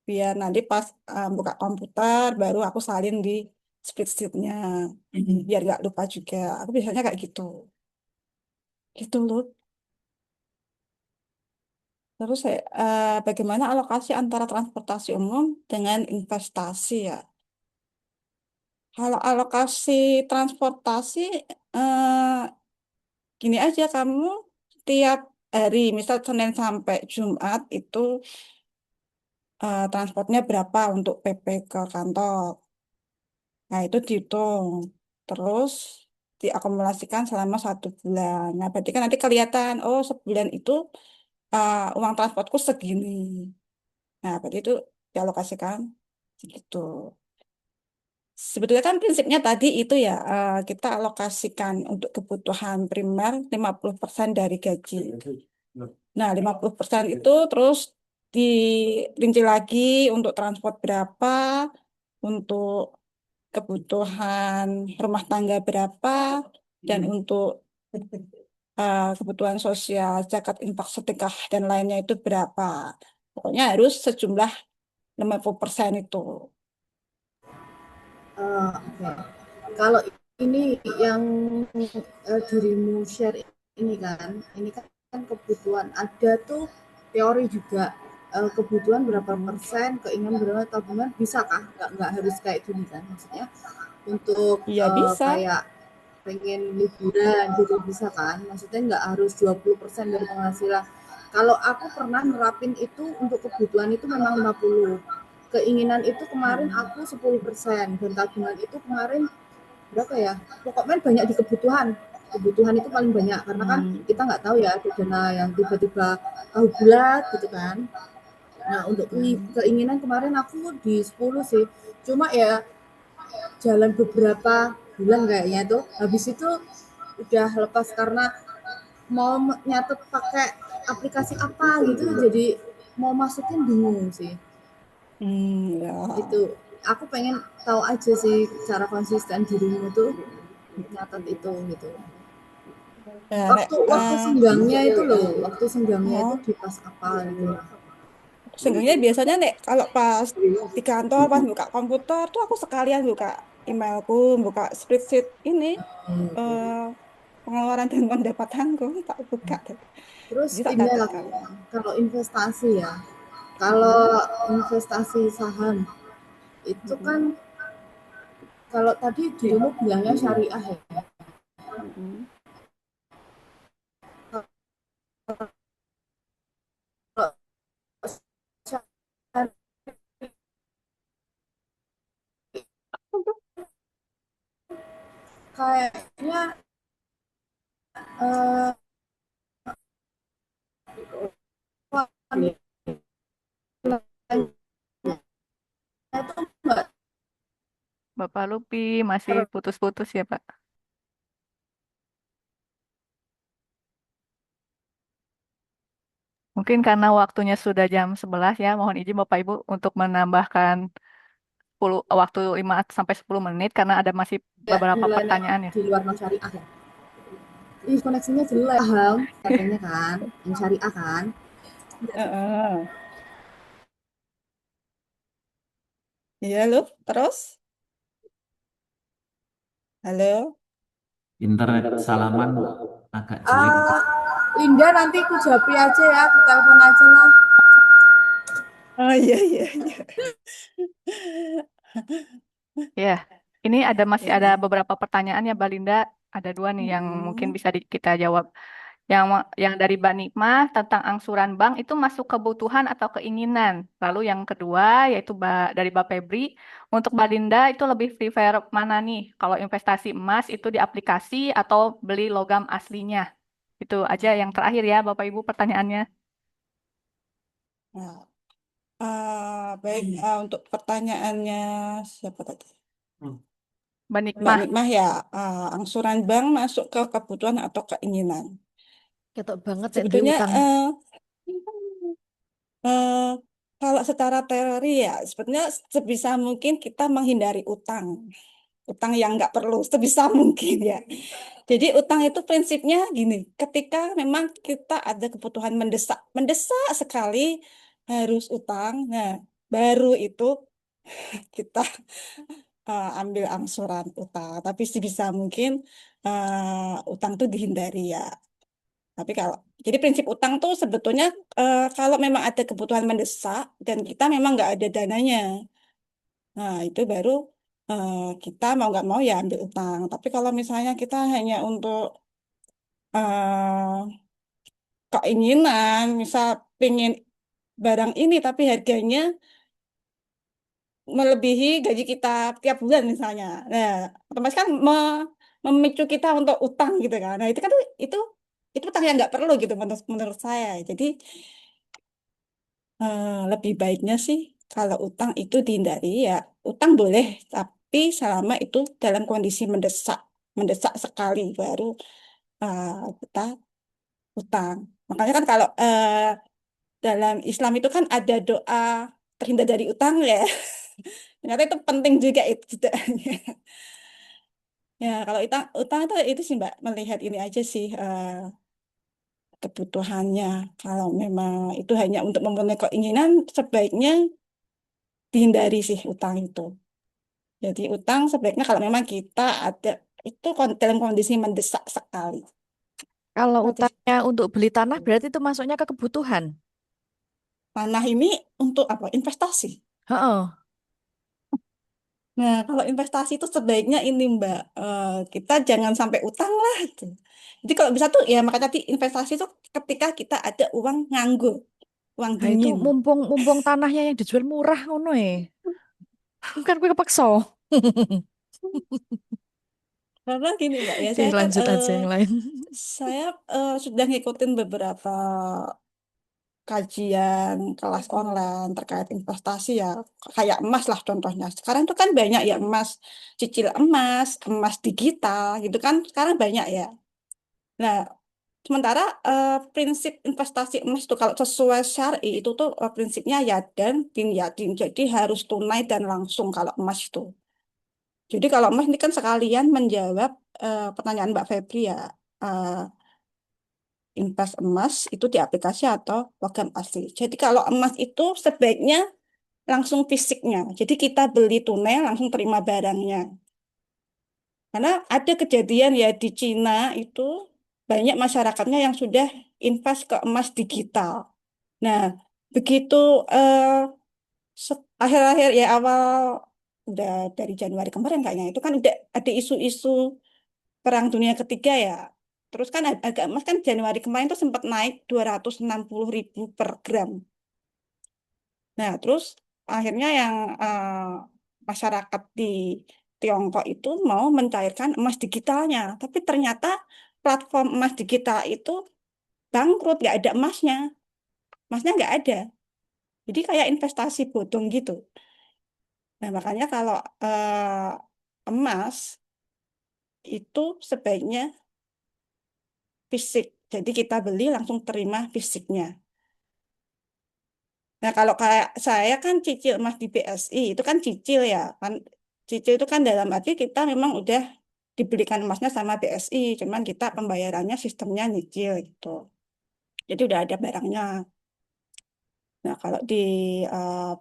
Biar nanti pas buka komputer, baru aku salin di spreadsheet-nya. Biar nggak lupa juga. Aku biasanya kayak gitu. Gitu loh. Terus bagaimana alokasi antara transportasi umum dengan investasi ya? Kalau alokasi transportasi, eh, gini aja kamu tiap hari, misal Senin sampai Jumat itu transportnya berapa untuk PP ke kantor. Nah itu dihitung. Terus diakumulasikan selama 1 bulan. Nah berarti kan nanti kelihatan, oh sebulan itu uang transportku segini. Nah berarti itu dialokasikan segitu. Sebetulnya kan prinsipnya tadi itu ya, kita alokasikan untuk kebutuhan primer 50% dari gaji. Nah, 50% itu terus dirinci lagi untuk transport berapa, untuk kebutuhan rumah tangga berapa, dan untuk kebutuhan sosial, zakat, infak, sedekah, dan lainnya itu berapa. Pokoknya harus sejumlah 50% itu. Okay. Kalau ini yang dirimu share ini kan kebutuhan ada tuh teori juga kebutuhan berapa persen, keinginan berapa tabungan bisakah? Nggak harus kayak gini kan maksudnya untuk Ya bisa. kayak pengen liburan gitu bisa kan? Maksudnya nggak harus 20% dari penghasilan. Kalau aku pernah nerapin itu untuk kebutuhan itu memang 50. Keinginan itu kemarin aku 10% dan tabungan itu kemarin berapa ya? Pokoknya banyak di kebutuhan. Kebutuhan itu paling banyak karena kan kita nggak tahu ya ada dana yang tiba-tiba tahu bulat gitu kan. Nah, untuk keinginan kemarin aku di 10 sih. Cuma ya jalan beberapa bulan kayaknya tuh habis itu udah lepas karena mau nyatet pakai aplikasi apa gitu jadi mau masukin bingung sih. Ya. Itu aku pengen tahu aja sih cara konsisten dirimu tuh nyatet itu gitu. Ya, Waktu senggangnya itu loh, waktu senggangnya itu di pas apa gitu. Seenggaknya biasanya nek kalau pas di kantor pas buka komputer tuh aku sekalian buka emailku, buka spreadsheet ini eh, pengeluaran dan pendapatanku, tak buka. Terus Jadi tak ini catat lagi kan. ya, kalau investasi ya, kalau investasi saham itu kan kalau tadi dirimu bilangnya syariah ya. Mm-mm. Kalau syariah kayaknya eh, itu enggak Bapak Lupi masih putus-putus ya, Pak. Mungkin karena waktunya sudah jam 11 ya, mohon izin Bapak Ibu untuk menambahkan 10, waktu 5 sampai 10 menit karena ada masih beberapa pertanyaan ya. di luar non syariah ya. Ih, koneksinya jelek. Paham katanya kan, yang syariah kan. Heeh. Iya loh, terus? Halo? Internet salaman agak jelek. Linda nanti aku japri aja ya, aku telepon aja lah. Oh iya, iya, iya. Ya, ini masih ada Ya. beberapa pertanyaan ya, Mbak Linda. Ada 2 nih yang mungkin Mm-mm. bisa kita jawab. Yang dari Mbak Nikmah tentang angsuran bank itu masuk kebutuhan atau keinginan. Lalu yang kedua yaitu dari Mbak Febri, untuk Mbak Linda itu lebih prefer mana nih? Kalau investasi emas itu di aplikasi atau beli logam aslinya? Itu aja yang terakhir ya Bapak Ibu pertanyaannya. Nah, baik, untuk pertanyaannya siapa tadi? Mbak Mbak Nikmah, Nikmah ya, angsuran bank masuk ke kebutuhan atau keinginan. Ketok banget nek duwe Sebetulnya utang. eh, kalau secara teori ya, sebetulnya sebisa mungkin kita menghindari utang. Utang yang nggak perlu, sebisa mungkin ya. Jadi utang itu prinsipnya gini, ketika memang kita ada kebutuhan mendesak, mendesak sekali harus utang, nah baru itu kita ambil angsuran utang. Tapi sebisa mungkin utang itu dihindari ya. Tapi kalau jadi prinsip utang tuh sebetulnya kalau memang ada kebutuhan mendesak dan kita memang nggak ada dananya, nah itu baru kita mau nggak mau ya ambil utang. Tapi kalau misalnya kita hanya untuk eh, keinginan, misal pengen barang ini tapi harganya melebihi gaji kita tiap bulan misalnya. Nah, otomatis kan memicu kita untuk utang gitu kan. Nah, itu kan itu utang yang nggak perlu gitu menurut menurut saya. Jadi lebih baiknya sih kalau utang itu dihindari ya. Utang boleh, tapi selama itu dalam kondisi mendesak, mendesak sekali baru eh, kita utang. Makanya kan kalau dalam Islam itu kan ada doa terhindar dari utang ya. Ternyata itu penting juga itu doanya. Ya, kalau utang, utang itu sih Mbak, melihat ini aja sih kebutuhannya. Kalau memang itu hanya untuk memenuhi keinginan, sebaiknya dihindari sih utang itu. Jadi utang sebaiknya kalau memang kita ada itu dalam kondisi mendesak sekali. Kalau Itu aja. utangnya untuk beli tanah berarti itu masuknya ke kebutuhan. Tanah ini untuk apa? Investasi. Heeh. Nah, kalau investasi itu sebaiknya ini Mbak, kita jangan sampai utang lah itu. Jadi kalau bisa tuh ya makanya tadi investasi itu ketika kita ada uang nganggur, uang Nah, itu dingin. mumpung mumpung tanahnya yang dijual murah ngono Kan gue kepaksa. Karena gini Mbak ya, Oke, saya kan lanjut aja yang lain. saya sudah ngikutin beberapa kajian kelas online terkait investasi ya, kayak emas lah contohnya. Sekarang itu kan banyak ya emas, cicil emas, emas digital gitu kan, sekarang banyak ya. Nah, sementara prinsip investasi emas itu kalau sesuai syar'i itu tuh prinsipnya yadan bin yadin. Jadi harus tunai dan langsung kalau emas itu. Jadi kalau emas ini kan sekalian menjawab pertanyaan Mbak Febri ya. eh, Invest emas itu di aplikasi atau logam asli. Jadi kalau emas itu sebaiknya langsung fisiknya. Jadi kita beli tunai langsung terima barangnya. Karena ada kejadian ya di Cina itu banyak masyarakatnya yang sudah invest ke emas digital. Nah, begitu eh, akhir-akhir ya awal udah dari Januari kemarin kayaknya itu kan udah ada isu-isu Perang Dunia Ketiga ya. Terus kan harga emas kan Januari kemarin tuh sempat naik 260.000 per gram. Nah, terus akhirnya yang masyarakat di Tiongkok itu mau mencairkan emas digitalnya. Tapi ternyata platform emas digital itu bangkrut, nggak ada emasnya. Emasnya nggak ada. Jadi kayak investasi bodong gitu. Nah, makanya kalau emas itu sebaiknya fisik. Jadi kita beli langsung terima fisiknya. Nah, kalau kayak saya kan cicil emas di BSI, itu kan cicil ya. Kan cicil itu kan dalam arti kita memang udah dibelikan emasnya sama BSI, cuman kita pembayarannya sistemnya nyicil gitu. Jadi udah ada barangnya. Nah, kalau di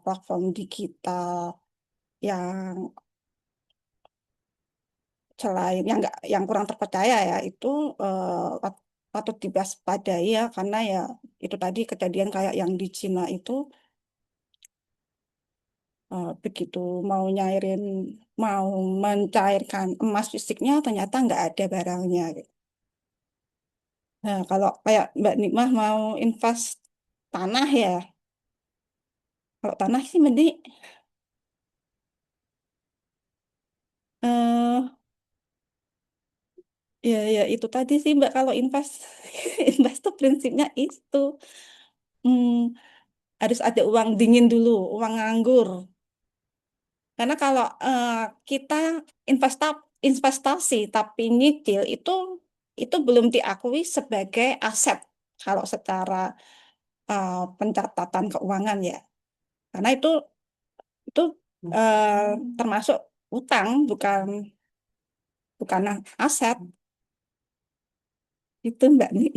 platform digital yang selain yang nggak yang kurang terpercaya ya itu patut diwaspadai ya karena ya itu tadi kejadian kayak yang di Cina itu begitu mau mencairkan emas fisiknya ternyata nggak ada barangnya gitu. Nah, kalau kayak Mbak Nikmah mau invest tanah ya, kalau tanah sih mending eh ya itu tadi sih Mbak kalau invest invest tuh prinsipnya itu hmm, harus ada uang dingin dulu, uang nganggur. Karena kalau kita investasi tapi nyicil itu belum diakui sebagai aset kalau secara pencatatan keuangan ya. Karena itu eh, termasuk utang bukan aset itu Mbak Nik.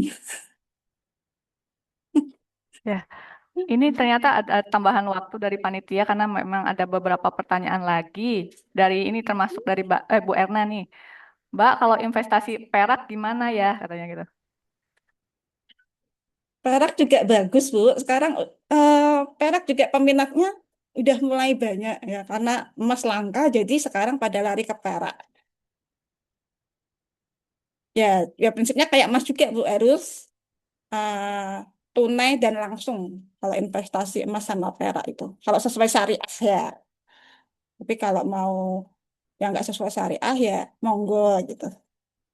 Ya, ini ternyata ada tambahan waktu dari panitia karena memang ada beberapa pertanyaan lagi dari ini termasuk dari Bu Erna nih. Mbak, kalau investasi perak gimana ya katanya gitu. Perak juga bagus Bu. Sekarang eh, perak juga peminatnya udah mulai banyak ya karena emas langka jadi sekarang pada lari ke perak. Ya, ya prinsipnya kayak emas juga Bu harus tunai dan langsung kalau investasi emas sama perak itu. Kalau sesuai syariah ya. Tapi kalau mau yang nggak sesuai syariah ya monggo gitu.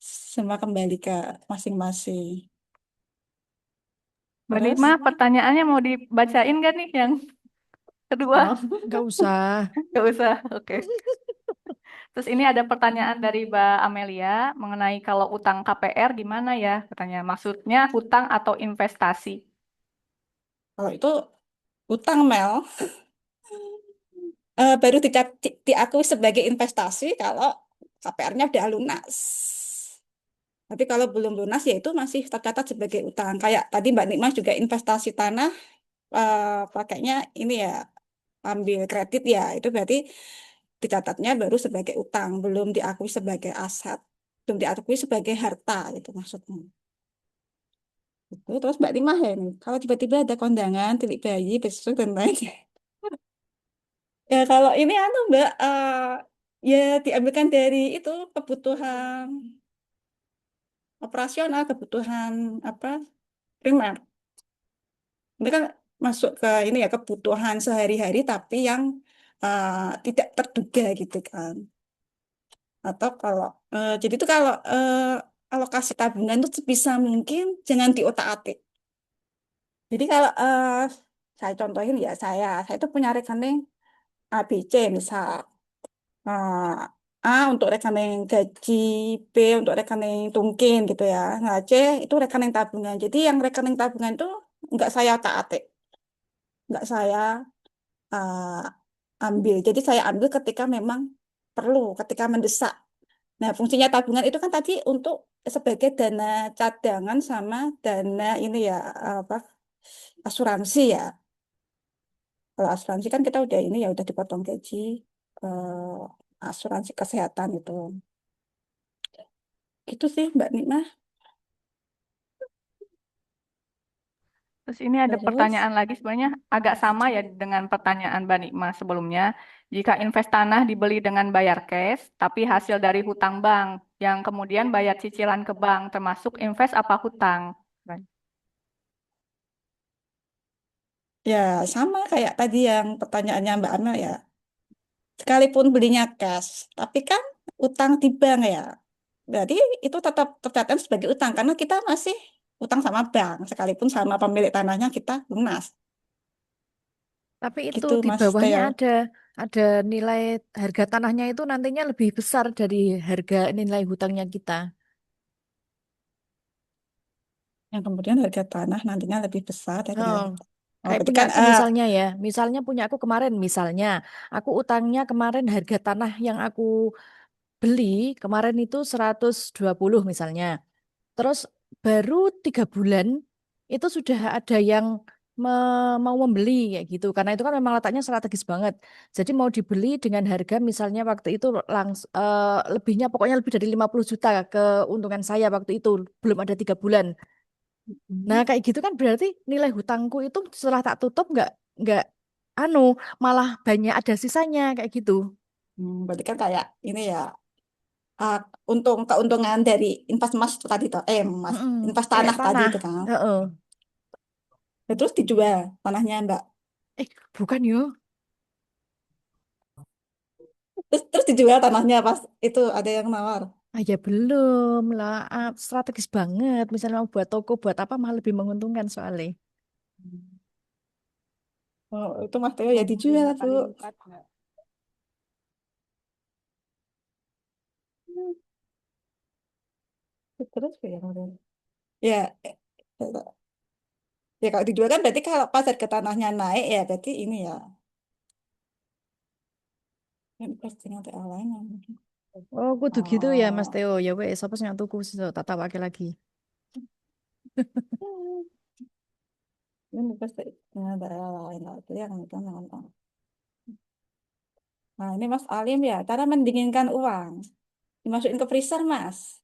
Semua kembali ke masing-masing. Mbak Terus Nikmah, pertanyaannya mau dibacain gak nih yang kedua? Oh, nggak usah. Gak usah, oke. Terus ini ada pertanyaan dari Mbak Amelia mengenai kalau utang KPR gimana ya katanya. Maksudnya hutang atau investasi. kalau itu utang Mel baru diakui sebagai investasi kalau KPR-nya udah lunas. Tapi kalau belum lunas ya itu masih tercatat sebagai utang. Kayak tadi Mbak Nikmas juga investasi tanah pakainya ini ya ambil kredit ya itu berarti dicatatnya baru sebagai utang, belum diakui sebagai aset, belum diakui sebagai harta itu maksudnya. Itu terus Mbak Timah ya nih, kalau tiba-tiba ada kondangan, tilik bayi, besok dan lain. Ya kalau ini anu Mbak, ya diambilkan dari itu kebutuhan operasional, kebutuhan apa primer. Ini kan masuk ke ini ya kebutuhan sehari-hari tapi yang tidak terduga gitu kan. Atau kalau jadi itu kalau alokasi tabungan itu sebisa mungkin jangan diotak-atik. Jadi kalau saya contohin ya saya itu punya rekening ABC misal. A untuk rekening gaji, B untuk rekening tungkin gitu ya. Nah, C itu rekening tabungan. Jadi yang rekening tabungan itu nggak saya otak-atik, nggak saya ambil. Jadi saya ambil ketika memang perlu, ketika mendesak. Nah, fungsinya tabungan itu kan tadi untuk sebagai dana cadangan sama dana ini ya apa asuransi ya. Kalau asuransi kan kita udah ini ya udah dipotong gaji asuransi kesehatan itu. Gitu sih Mbak Nikmah. Terus ini ada Terus, pertanyaan lagi sebenarnya agak sama ya dengan pertanyaan Mbak Nikma sebelumnya. Jika invest tanah dibeli dengan bayar cash, tapi hasil dari hutang bank, yang kemudian bayar cicilan ke bank, termasuk invest apa hutang? ya sama kayak tadi yang pertanyaannya Mbak Ana ya. Sekalipun belinya cash, tapi kan utang di bank ya. Berarti itu tetap tercatat sebagai utang karena kita masih utang sama bank, sekalipun sama pemilik tanahnya kita lunas. Tapi itu Gitu di Mas bawahnya Teo. ada nilai harga tanahnya itu nantinya lebih besar dari harga nilai hutangnya kita. Yang kemudian harga tanah nantinya lebih besar dari Oh, harga. Oh, kayak berarti punya kan aku misalnya ya, misalnya punya aku kemarin misalnya, aku utangnya kemarin harga tanah yang aku beli kemarin itu 120 misalnya. Terus baru 3 bulan itu sudah ada yang mau membeli kayak gitu. Karena itu kan memang letaknya strategis banget. Jadi mau dibeli dengan harga misalnya waktu itu lebihnya pokoknya lebih dari 50 juta keuntungan saya waktu itu. Belum ada 3 bulan. Nah kayak gitu kan berarti nilai hutangku itu setelah tak tutup nggak anu malah banyak ada sisanya kayak gitu. berarti kan kayak ini ya, ah, keuntungan dari invest emas itu tadi toh, mas, Mm-mm, invest kayak tanah tadi tanah. itu kan. Heeh. Ya, terus dijual tanahnya Mbak. Bukan yo. Terus dijual tanahnya pas itu ada yang nawar. Ah, ya belum lah, strategis banget. Misalnya mau buat toko, buat apa malah lebih menguntungkan soalnya. Oh, itu Mas Teo ya dijual, Bu. Terus ya, ya, ya kalau dijual kan berarti kalau pas harga tanahnya naik ya berarti ini ya. Yang postingan teh lain. Oh, kudu gitu ya, Mas Oh. Theo. Ya wes, apa sing tuku sih tak tawake lagi. Ini pasti daerah lain lah itu yang itu nonton. Nah ini Mas Alim ya, cara mendinginkan uang dimasukin ke freezer Mas.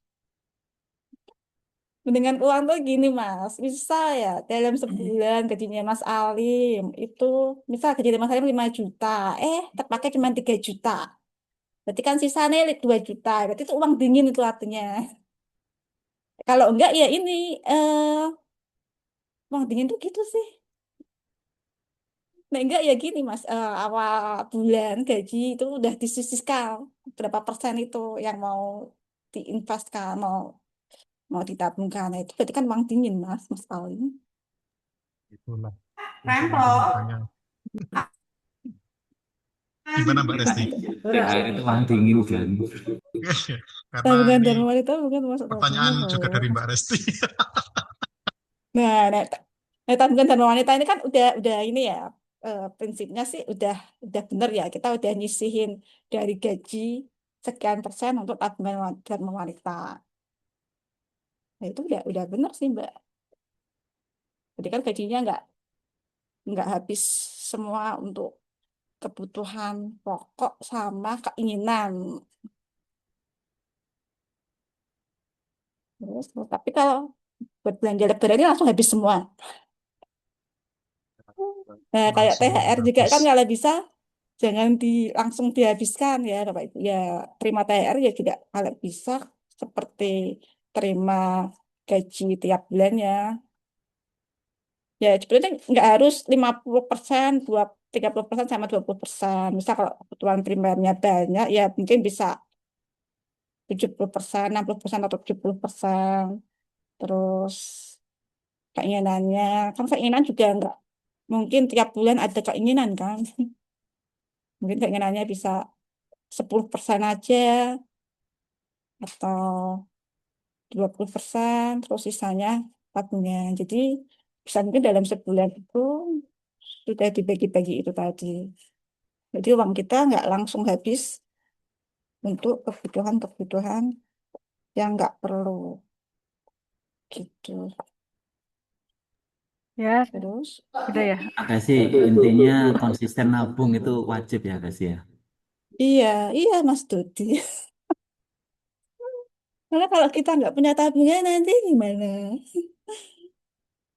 Mendingan uang tuh gini Mas, bisa ya dalam sebulan gajinya Mas Alim itu, misal gaji Mas Alim 5 juta, terpakai cuma 3 juta. Berarti kan sisanya 2 juta, berarti itu uang dingin itu artinya. Kalau enggak ya ini, uang dingin tuh gitu sih. Nah, enggak ya gini Mas, awal bulan gaji itu udah disisihkan berapa persen itu yang mau diinvestkan, mau mau ditabungkan. Nah, itu berarti kan uang dingin Mas Alim. Itulah Remplo. intinya makanya. Gimana Mbak Resti? THR itu uang dingin kan. Karena Tabungan ini Dharma Wanita bukan masuk tabungan pertanyaan juga loh. dari Mbak Resti. Nah, nah, tabungan Dharma Wanita ini kan udah ini ya, prinsipnya sih udah bener ya. Kita udah nyisihin dari gaji sekian persen untuk tabungan Dharma Wanita. Nah, itu udah bener sih Mbak. Jadi kan gajinya nggak habis semua untuk kebutuhan pokok sama keinginan. Terus, tapi kalau buat belanja lebaran ini langsung habis semua. Nah, kayak Langsung THR juga habis. kan kalau bisa jangan langsung dihabiskan ya Bapak Ibu. Ya, terima THR ya juga kalau bisa seperti terima gaji tiap bulannya. Ya, sebenarnya nggak harus 50%, 30% sama 20%. Misal kalau kebutuhan primernya banyak, ya mungkin bisa 70%, 60% atau 70%. Terus keinginannya, kan keinginan juga nggak mungkin tiap bulan ada keinginan kan. Mungkin keinginannya bisa 10% aja atau 20%, terus sisanya tabungan. Jadi bisa mungkin dalam sebulan itu sudah dibagi-bagi itu tadi. Jadi uang kita nggak langsung habis untuk kebutuhan-kebutuhan yang nggak perlu gitu. Ya, Terus, udah ya. Guys sih intinya konsisten nabung itu wajib ya guys ya. iya, iya Mas Dodi. Karena kalau kita nggak punya tabungan nanti gimana?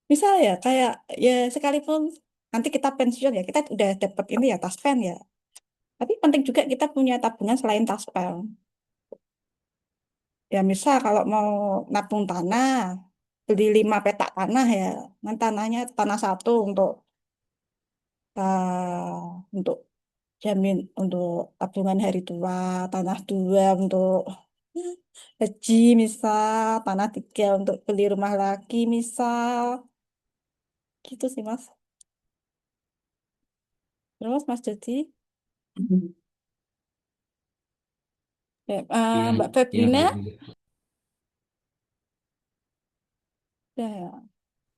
Misal ya kayak ya sekalipun nanti kita pensiun ya kita udah dapat ini ya taspen ya. Tapi penting juga kita punya tabungan selain taspen. Ya misal kalau mau nabung tanah, beli 5 petak tanah ya. Nanti tanahnya tanah satu untuk jamin untuk tabungan hari tua, tanah dua untuk haji misal, tanah tiga untuk beli rumah lagi misal. Gitu sih Mas. Terus Mas Jody, ya, Iya, Mbak iya Febrina, Mbak. ya,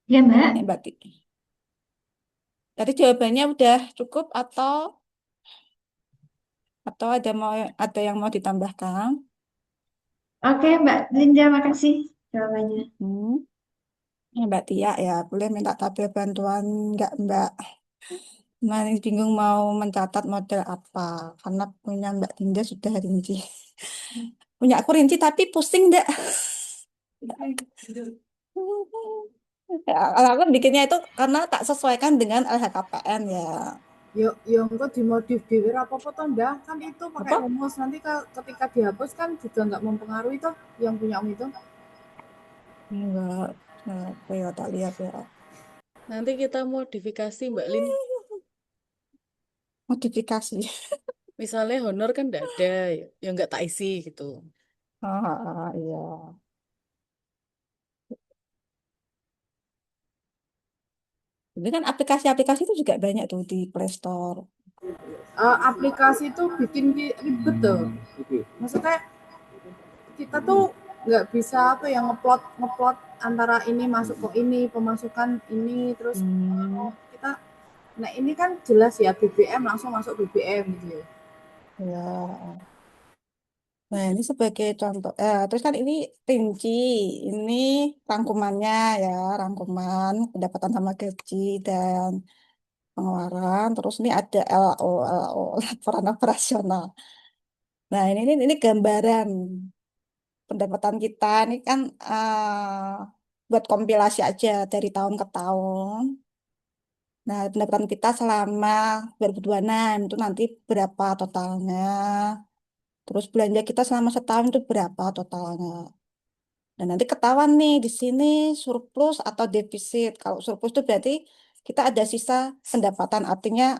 Ya, Mbak. Mbak Titi. Tadi jawabannya udah cukup atau ada yang mau ditambahkan? Oke, Mbak Linda, makasih jawabannya. Hmm. Ya, Mbak Tia ya, boleh minta tabel bantuan nggak Mbak? Nah, ini bingung mau mencatat model apa? Karena punya Mbak Dinda sudah rinci. Punya aku rinci tapi pusing nggak? Ya, kalau aku bikinnya itu karena tak sesuaikan dengan LHKPN ya. Yo engko dimodif dhewe ra apa-apa toh, Mbak. Kan itu pakai Apa? rumus nanti ketika dihapus kan juga nggak mempengaruhi toh yang punya Om itu. Enggak. Nah, apa ya tak lihat ya. Nanti kita modifikasi Mbak Lin. Modifikasi. Misalnya honor kan nggak ada, ya nggak tak isi gitu. Iya. Ini kan aplikasi-aplikasi itu juga banyak tuh di Play Store. Aplikasi itu bikin ribet tuh. Maksudnya kita tuh nggak bisa apa yang ngeplot antara ini masuk ke ini, pemasukan ini, terus kita, nah ini kan jelas ya BBM langsung masuk BBM gitu ya. Ya. Nah, ini sebagai contoh. Terus kan ini rinci, ini rangkumannya ya, rangkuman pendapatan sama gaji dan pengeluaran. Terus ini ada LO, laporan operasional. Nah, ini gambaran pendapatan kita. Ini kan buat kompilasi aja dari tahun ke tahun. Nah, pendapatan kita selama 2026 itu nanti berapa totalnya. Terus belanja kita selama setahun itu berapa totalnya. Dan nanti ketahuan nih di sini surplus atau defisit. Kalau surplus itu berarti kita ada sisa pendapatan, artinya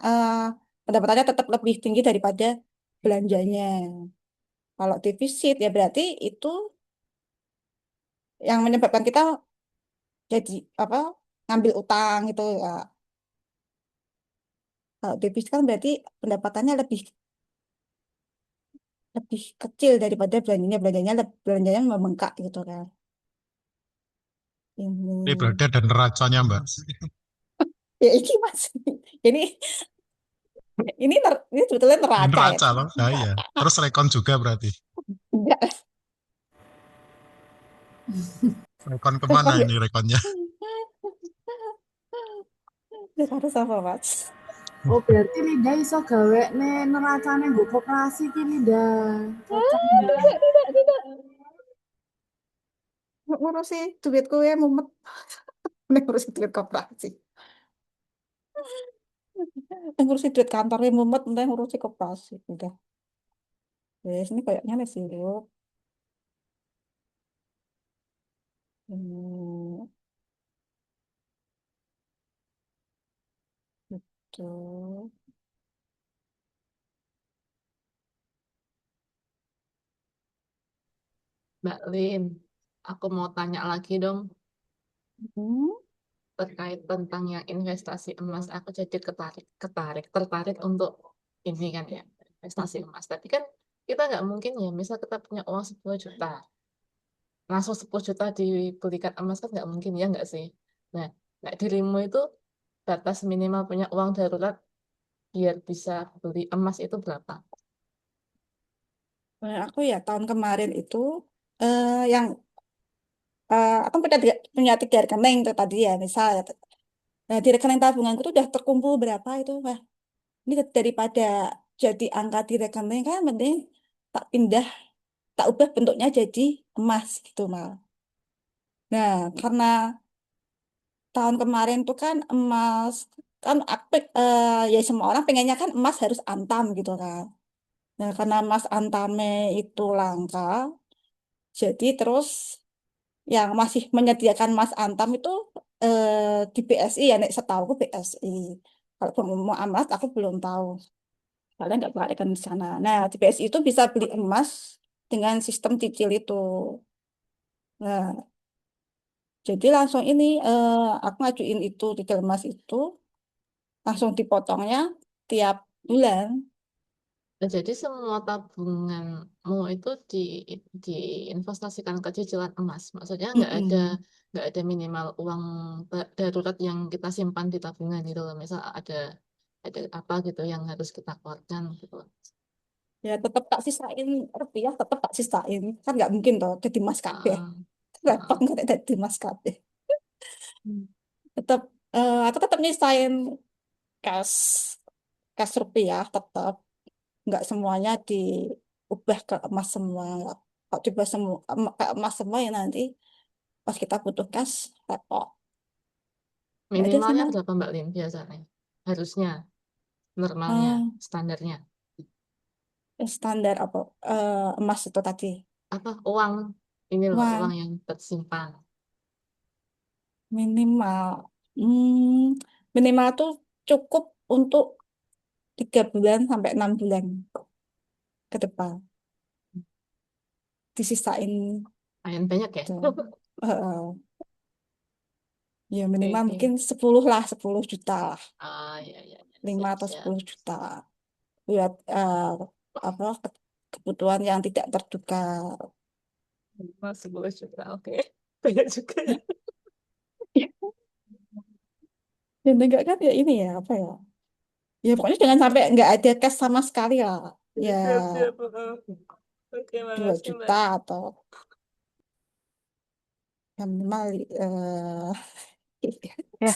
pendapatannya tetap lebih tinggi daripada belanjanya. Kalau defisit ya berarti itu yang menyebabkan kita jadi apa ngambil utang gitu ya. Kalau defisit kan berarti pendapatannya lebih lebih kecil daripada belanjanya membengkak gitu kan. Ini Ini berarti ada neracanya, Mbak. ya ini mas ini ini sebetulnya Ini neraca ya. neraca loh, nah, iya. Terus rekon juga berarti. Enggak. Rekon kemana ini rekonnya? Harus apa mas? Oh berarti Linda iso gawe neracane nggo koperasi ki Linda. Cocok. Tidak. Ngurusi duitku ya mumet. Ngurusi duit koperasi. Ngurusi duit kantor ya mumet, entah ngurusi koperasi. Udah. Wes, ini kayaknya nih sih. Hmm, gitu. Mbak Lin, aku mau tanya lagi dong Hmm. terkait tentang yang investasi emas. Aku jadi tertarik untuk ini kan ya, investasi emas. Tapi kan kita nggak mungkin ya, misal kita punya uang 10 juta, langsung 10 juta dibelikan emas kan nggak mungkin ya nggak sih? Nah, dirimu itu batas minimal punya uang darurat biar bisa beli emas itu berapa? Nah, aku ya tahun kemarin itu yang aku punya 3 rekening tuh tadi ya misal ya. Nah, di rekening tabunganku tuh udah terkumpul berapa itu, Wah. Ini daripada jadi angka di rekening kan mending tak pindah tak ubah bentuknya jadi emas gitu mal. Nah, karena tahun kemarin tuh kan emas kan ya semua orang pengennya kan emas harus antam gitu kan. Nah, karena emas antame itu langka, jadi terus yang masih menyediakan emas antam itu di BSI ya, nek setahu BSI. Kalau mau emas aku belum tahu. Kalian nggak balikan di sana. Nah, di BSI itu bisa beli emas dengan sistem cicil itu. Nah, jadi langsung ini aku ngajuin itu cicil emas itu langsung dipotongnya tiap bulan. Nah, jadi semua tabunganmu itu diinvestasikan ke cicilan emas. Maksudnya Mm-mm. nggak ada minimal uang darurat yang kita simpan di tabungan gitu loh. Misal ada apa gitu yang harus kita keluarkan gitu. Ya tetap tak sisain rupiah, tetap tak sisain. Kan nggak mungkin toh jadi mas kabeh. Ah, Repot ah. nggak jadi mas kabeh. Hmm. Tetap aku tetap nyisain cash cash rupiah tetap. Nggak semuanya diubah ke emas semua. Kalau coba semua ke emas semua ya nanti pas kita butuh cash repot. Ya udah sih Minimalnya mas. berapa Mbak Lin biasanya? Harusnya, normalnya, Eh, standarnya. standar apa emas itu tadi. Apa uang ini loh uang Uang yang tersimpan. minimal minimal tuh cukup untuk 3 bulan sampai 6 bulan ke depan disisain Lumayan banyak ya. tuh. Eh, ya minimal Oke. mungkin 10 lah, 10 juta lah, Ah, ya, ya, ya. 5 atau Siap-siap. 10 juta buat apa kebutuhan yang tidak terduga. 10 juta, oke. Banyak juga ya. Dan enggak kan ya ini ya apa ya, ya pokoknya jangan sampai nggak ada cash sama sekali lah, ya Siap-siap. Oke, 2 makasih juta Mbak. atau yang minimal Ya,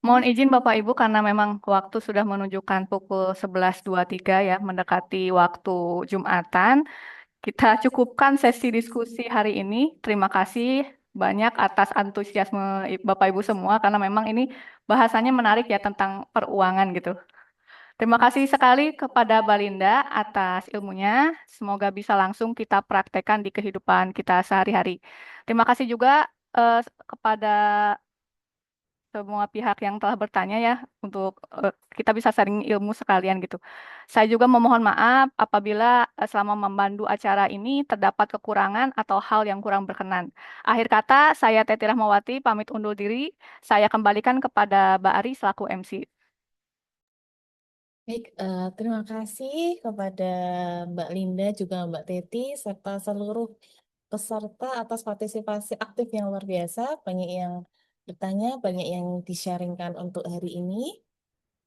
mohon izin Bapak Ibu karena memang waktu sudah menunjukkan pukul 11.23 ya, mendekati waktu Jumatan. Kita cukupkan sesi diskusi hari ini. Terima kasih banyak atas antusiasme Bapak Ibu semua karena memang ini bahasanya menarik ya tentang peruangan gitu. Terima kasih sekali kepada Balinda atas ilmunya. Semoga bisa langsung kita praktekkan di kehidupan kita sehari-hari. Terima kasih juga kepada semua pihak yang telah bertanya ya untuk kita bisa sharing ilmu sekalian gitu. Saya juga memohon maaf apabila selama memandu acara ini terdapat kekurangan atau hal yang kurang berkenan. Akhir kata, saya Teti Rahmawati pamit undur diri. Saya kembalikan kepada Mbak Ari selaku MC. Baik, terima kasih kepada Mbak Linda juga Mbak Teti serta seluruh peserta atas partisipasi aktif yang luar biasa. Banyak yang bertanya, banyak yang di-sharingkan untuk hari ini.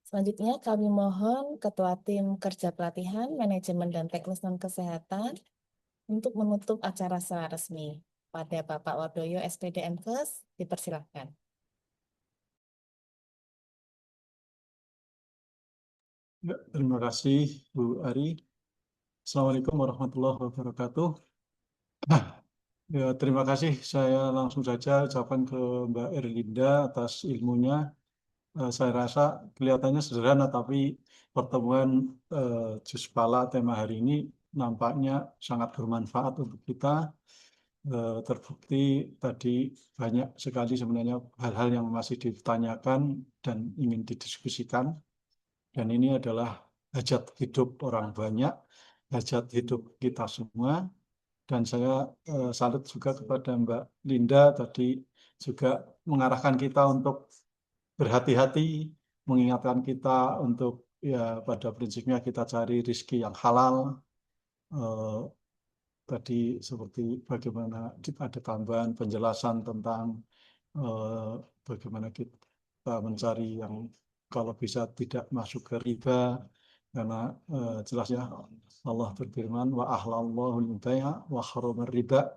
Selanjutnya kami mohon Ketua Tim Kerja Pelatihan, Manajemen dan Teknis Non-Kesehatan untuk menutup acara secara resmi. Pada Bapak Wardoyo SPD MKes, dipersilahkan. Ya, terima kasih Bu Ari. Assalamualaikum warahmatullahi wabarakatuh. Ya, terima kasih. Saya langsung saja ucapkan ke Mbak Erlinda atas ilmunya. Saya rasa kelihatannya sederhana, tapi pertemuan Jus Pala tema hari ini nampaknya sangat bermanfaat untuk kita. Terbukti tadi banyak sekali sebenarnya hal-hal yang masih ditanyakan dan ingin didiskusikan. Dan ini adalah hajat hidup orang banyak, hajat hidup kita semua. Dan saya salut juga kepada Mbak Linda tadi juga mengarahkan kita untuk berhati-hati, mengingatkan kita untuk ya pada prinsipnya kita cari rezeki yang halal. Tadi seperti bagaimana ada tambahan penjelasan tentang bagaimana kita mencari yang kalau bisa tidak masuk ke riba, karena jelas ya Allah berfirman wa ahlallahu al-bai'a wa harramar riba.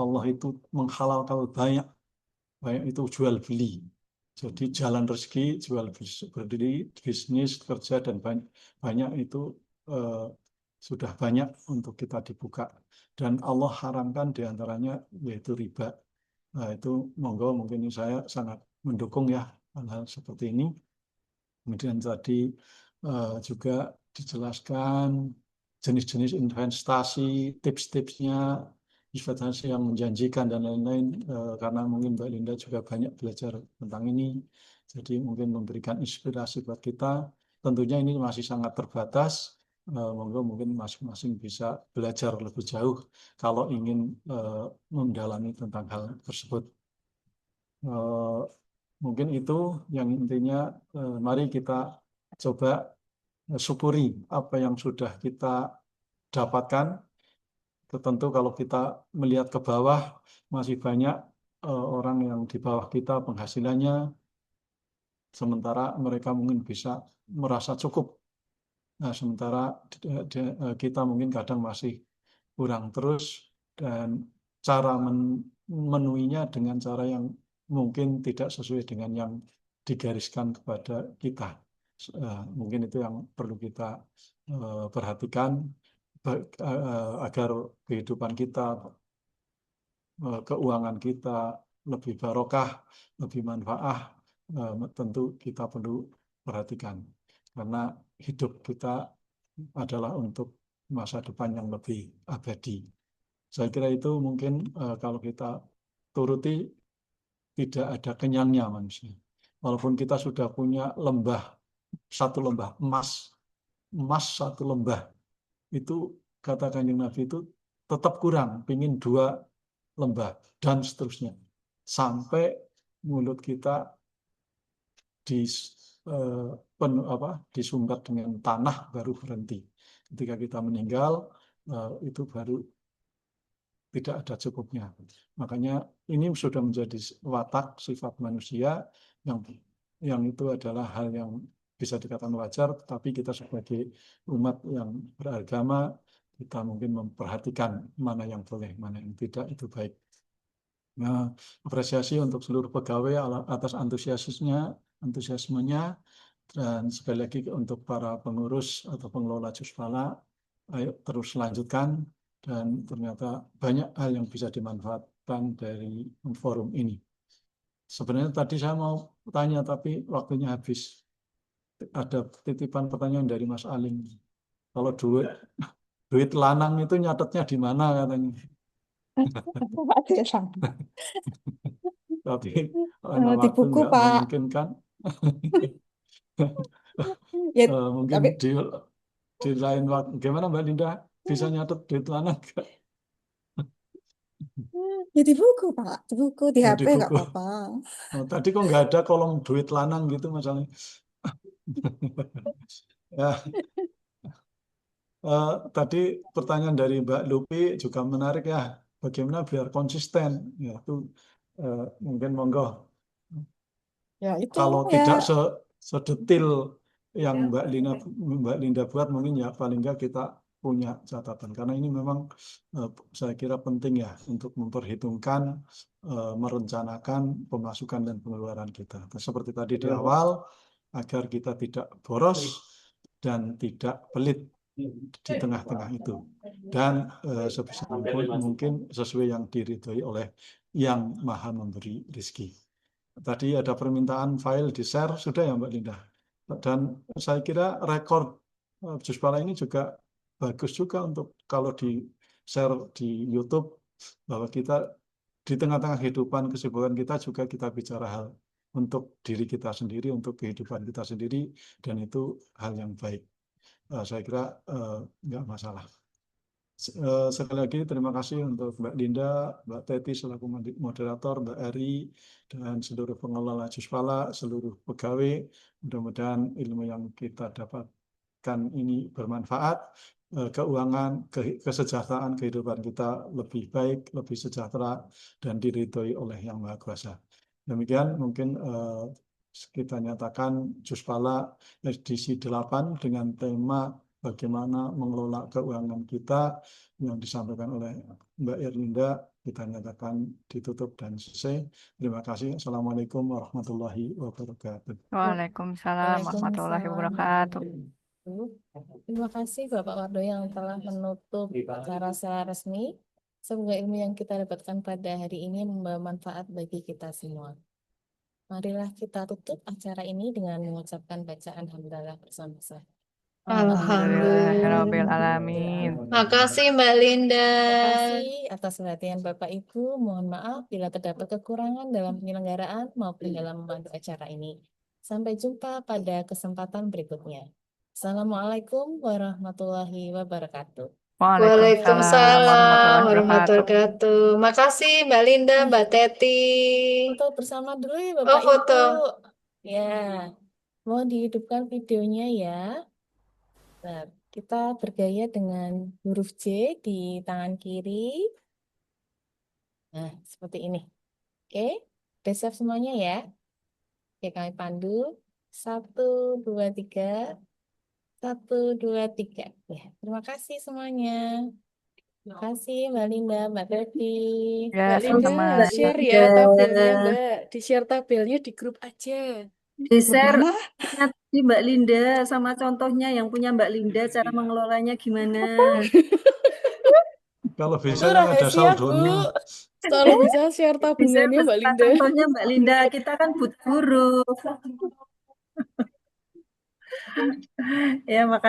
Allah itu menghalalkan banyak itu jual beli. Jadi jalan rezeki, jual beli, bisnis, kerja dan banyak itu sudah banyak untuk kita dibuka. Dan Allah haramkan diantaranya yaitu riba. Nah, itu monggo mungkin saya sangat mendukung ya hal-hal seperti ini. Kemudian tadi juga dijelaskan jenis-jenis investasi, tips-tipsnya, investasi yang menjanjikan dan lain-lain, karena mungkin Mbak Linda juga banyak belajar tentang ini, jadi mungkin memberikan inspirasi buat kita. Tentunya ini masih sangat terbatas, monggo mungkin masing-masing bisa belajar lebih jauh kalau ingin mendalami tentang hal tersebut. Mungkin itu yang intinya, mari kita coba syukuri apa yang sudah kita dapatkan. Tentu kalau kita melihat ke bawah, masih banyak orang yang di bawah kita penghasilannya, sementara mereka mungkin bisa merasa cukup. Nah, sementara kita mungkin kadang masih kurang terus, dan cara memenuhinya dengan cara yang mungkin tidak sesuai dengan yang digariskan kepada kita. Mungkin itu yang perlu kita perhatikan agar kehidupan kita, keuangan kita lebih barokah, lebih manfaat. Tentu kita perlu perhatikan, karena hidup kita adalah untuk masa depan yang lebih abadi. Saya kira itu mungkin kalau kita turuti, tidak ada kenyangnya manusia. Walaupun kita sudah punya satu lembah emas satu lembah, itu kata Kanjeng Nabi itu tetap kurang, pingin 2 lembah dan seterusnya, sampai mulut kita disumbat dengan tanah baru berhenti. Ketika kita meninggal, itu baru tidak ada cukupnya. Makanya ini sudah menjadi watak sifat manusia yang itu adalah hal yang bisa dikatakan wajar, tapi kita sebagai umat yang beragama, kita mungkin memperhatikan mana yang boleh, mana yang tidak, itu baik. Nah, apresiasi untuk seluruh pegawai atas antusiasmenya, dan sekali lagi untuk para pengurus atau pengelola Juspala, ayo terus lanjutkan, dan ternyata banyak hal yang bisa dimanfaatkan dari forum ini. Sebenarnya tadi saya mau tanya, tapi waktunya habis. Ada titipan pertanyaan dari Mas Aling. Kalau duit lanang itu nyatetnya di mana katanya? Tapi karena Di waktu buku, nggak Pak. memungkinkan, Ya, mungkin tapi di lain waktu. Gimana Mbak Linda? Bisa nyatet duit lanang nggak? ya di buku, Pak. Di buku, di Oh, HP di nggak buku. apa-apa. Oh, tadi kok nggak ada kolom duit lanang gitu masalahnya. Ya, tadi pertanyaan dari Mbak Lupi juga menarik ya. Bagaimana biar konsisten? Ya, itu mungkin monggo. Ya itu Kalau ya. tidak sedetil yang Mbak Linda buat, mungkin ya paling nggak kita punya catatan. Karena ini memang saya kira penting ya untuk memperhitungkan, merencanakan pemasukan dan pengeluaran kita. Seperti tadi di awal, agar kita tidak boros dan tidak pelit di tengah-tengah itu. Dan sebisa mungkin sesuai yang diridhoi oleh Yang Maha Memberi Rezeki. Tadi ada permintaan file di-share, sudah ya Mbak Linda? Dan saya kira rekor Juspala ini juga bagus juga untuk kalau di-share di YouTube, bahwa kita di tengah-tengah kehidupan, kesibukan kita juga kita bicara hal untuk diri kita sendiri, untuk kehidupan kita sendiri, dan itu hal yang baik. Saya kira nggak masalah. Sekali lagi terima kasih untuk Mbak Linda, Mbak Teti selaku moderator, Mbak Eri, dan seluruh pengelola Juspala, seluruh pegawai. Mudah-mudahan ilmu yang kita dapatkan ini bermanfaat, keuangan, kesejahteraan kehidupan kita lebih baik, lebih sejahtera, dan diridhoi oleh Yang Maha Kuasa. Demikian mungkin kita nyatakan Juspala edisi 8 dengan tema bagaimana mengelola keuangan kita yang disampaikan oleh Mbak Erlinda, kita nyatakan ditutup dan selesai. Terima kasih. Assalamualaikum warahmatullahi wabarakatuh. Waalaikumsalam warahmatullahi wabarakatuh. wabarakatuh. Terima kasih Bapak Wardo yang telah menutup acara secara resmi. Semoga ilmu yang kita dapatkan pada hari ini membawa manfaat bagi kita semua. Marilah kita tutup acara ini dengan mengucapkan bacaan hamdalah bersama-sama. Alhamdulillahirabbil alamin. Makasih Mbak Linda. Terima kasih atas perhatian Bapak Ibu. Mohon maaf bila terdapat kekurangan dalam penyelenggaraan maupun dalam membantu acara ini. Sampai jumpa pada kesempatan berikutnya. Assalamualaikum warahmatullahi wabarakatuh. Waalaikumsalam warahmatullahi wabarakatuh. wabarakatuh. Makasih Mbak Linda, Mbak Teti. Foto bersama dulu ya Oh, Bapak foto. Ibu. Ya, mau dihidupkan videonya ya. Nah, kita bergaya dengan huruf J di tangan kiri. Nah, seperti ini. Oke, udah siap semuanya ya. Oke, kami pandu. 1, 2, 3. 1, 2, 3. Ya, terima kasih semuanya. Terima kasih Mbak Linda, Mbak Teti. Ya, Mbak Linda, sama-sama. share ya tabelnya, Mbak. Di-share tabelnya di grup aja. Di-share Mana? di Mbak Linda sama contohnya yang punya Mbak Linda cara mengelolanya gimana. Kalau Itu bisa yang ada rahasia, Bu. saldonya. Kalau bisa share Bisa tabungannya Mbak beserta Linda. contohnya Mbak Linda, kita kan butuh guru. Ya, makasih.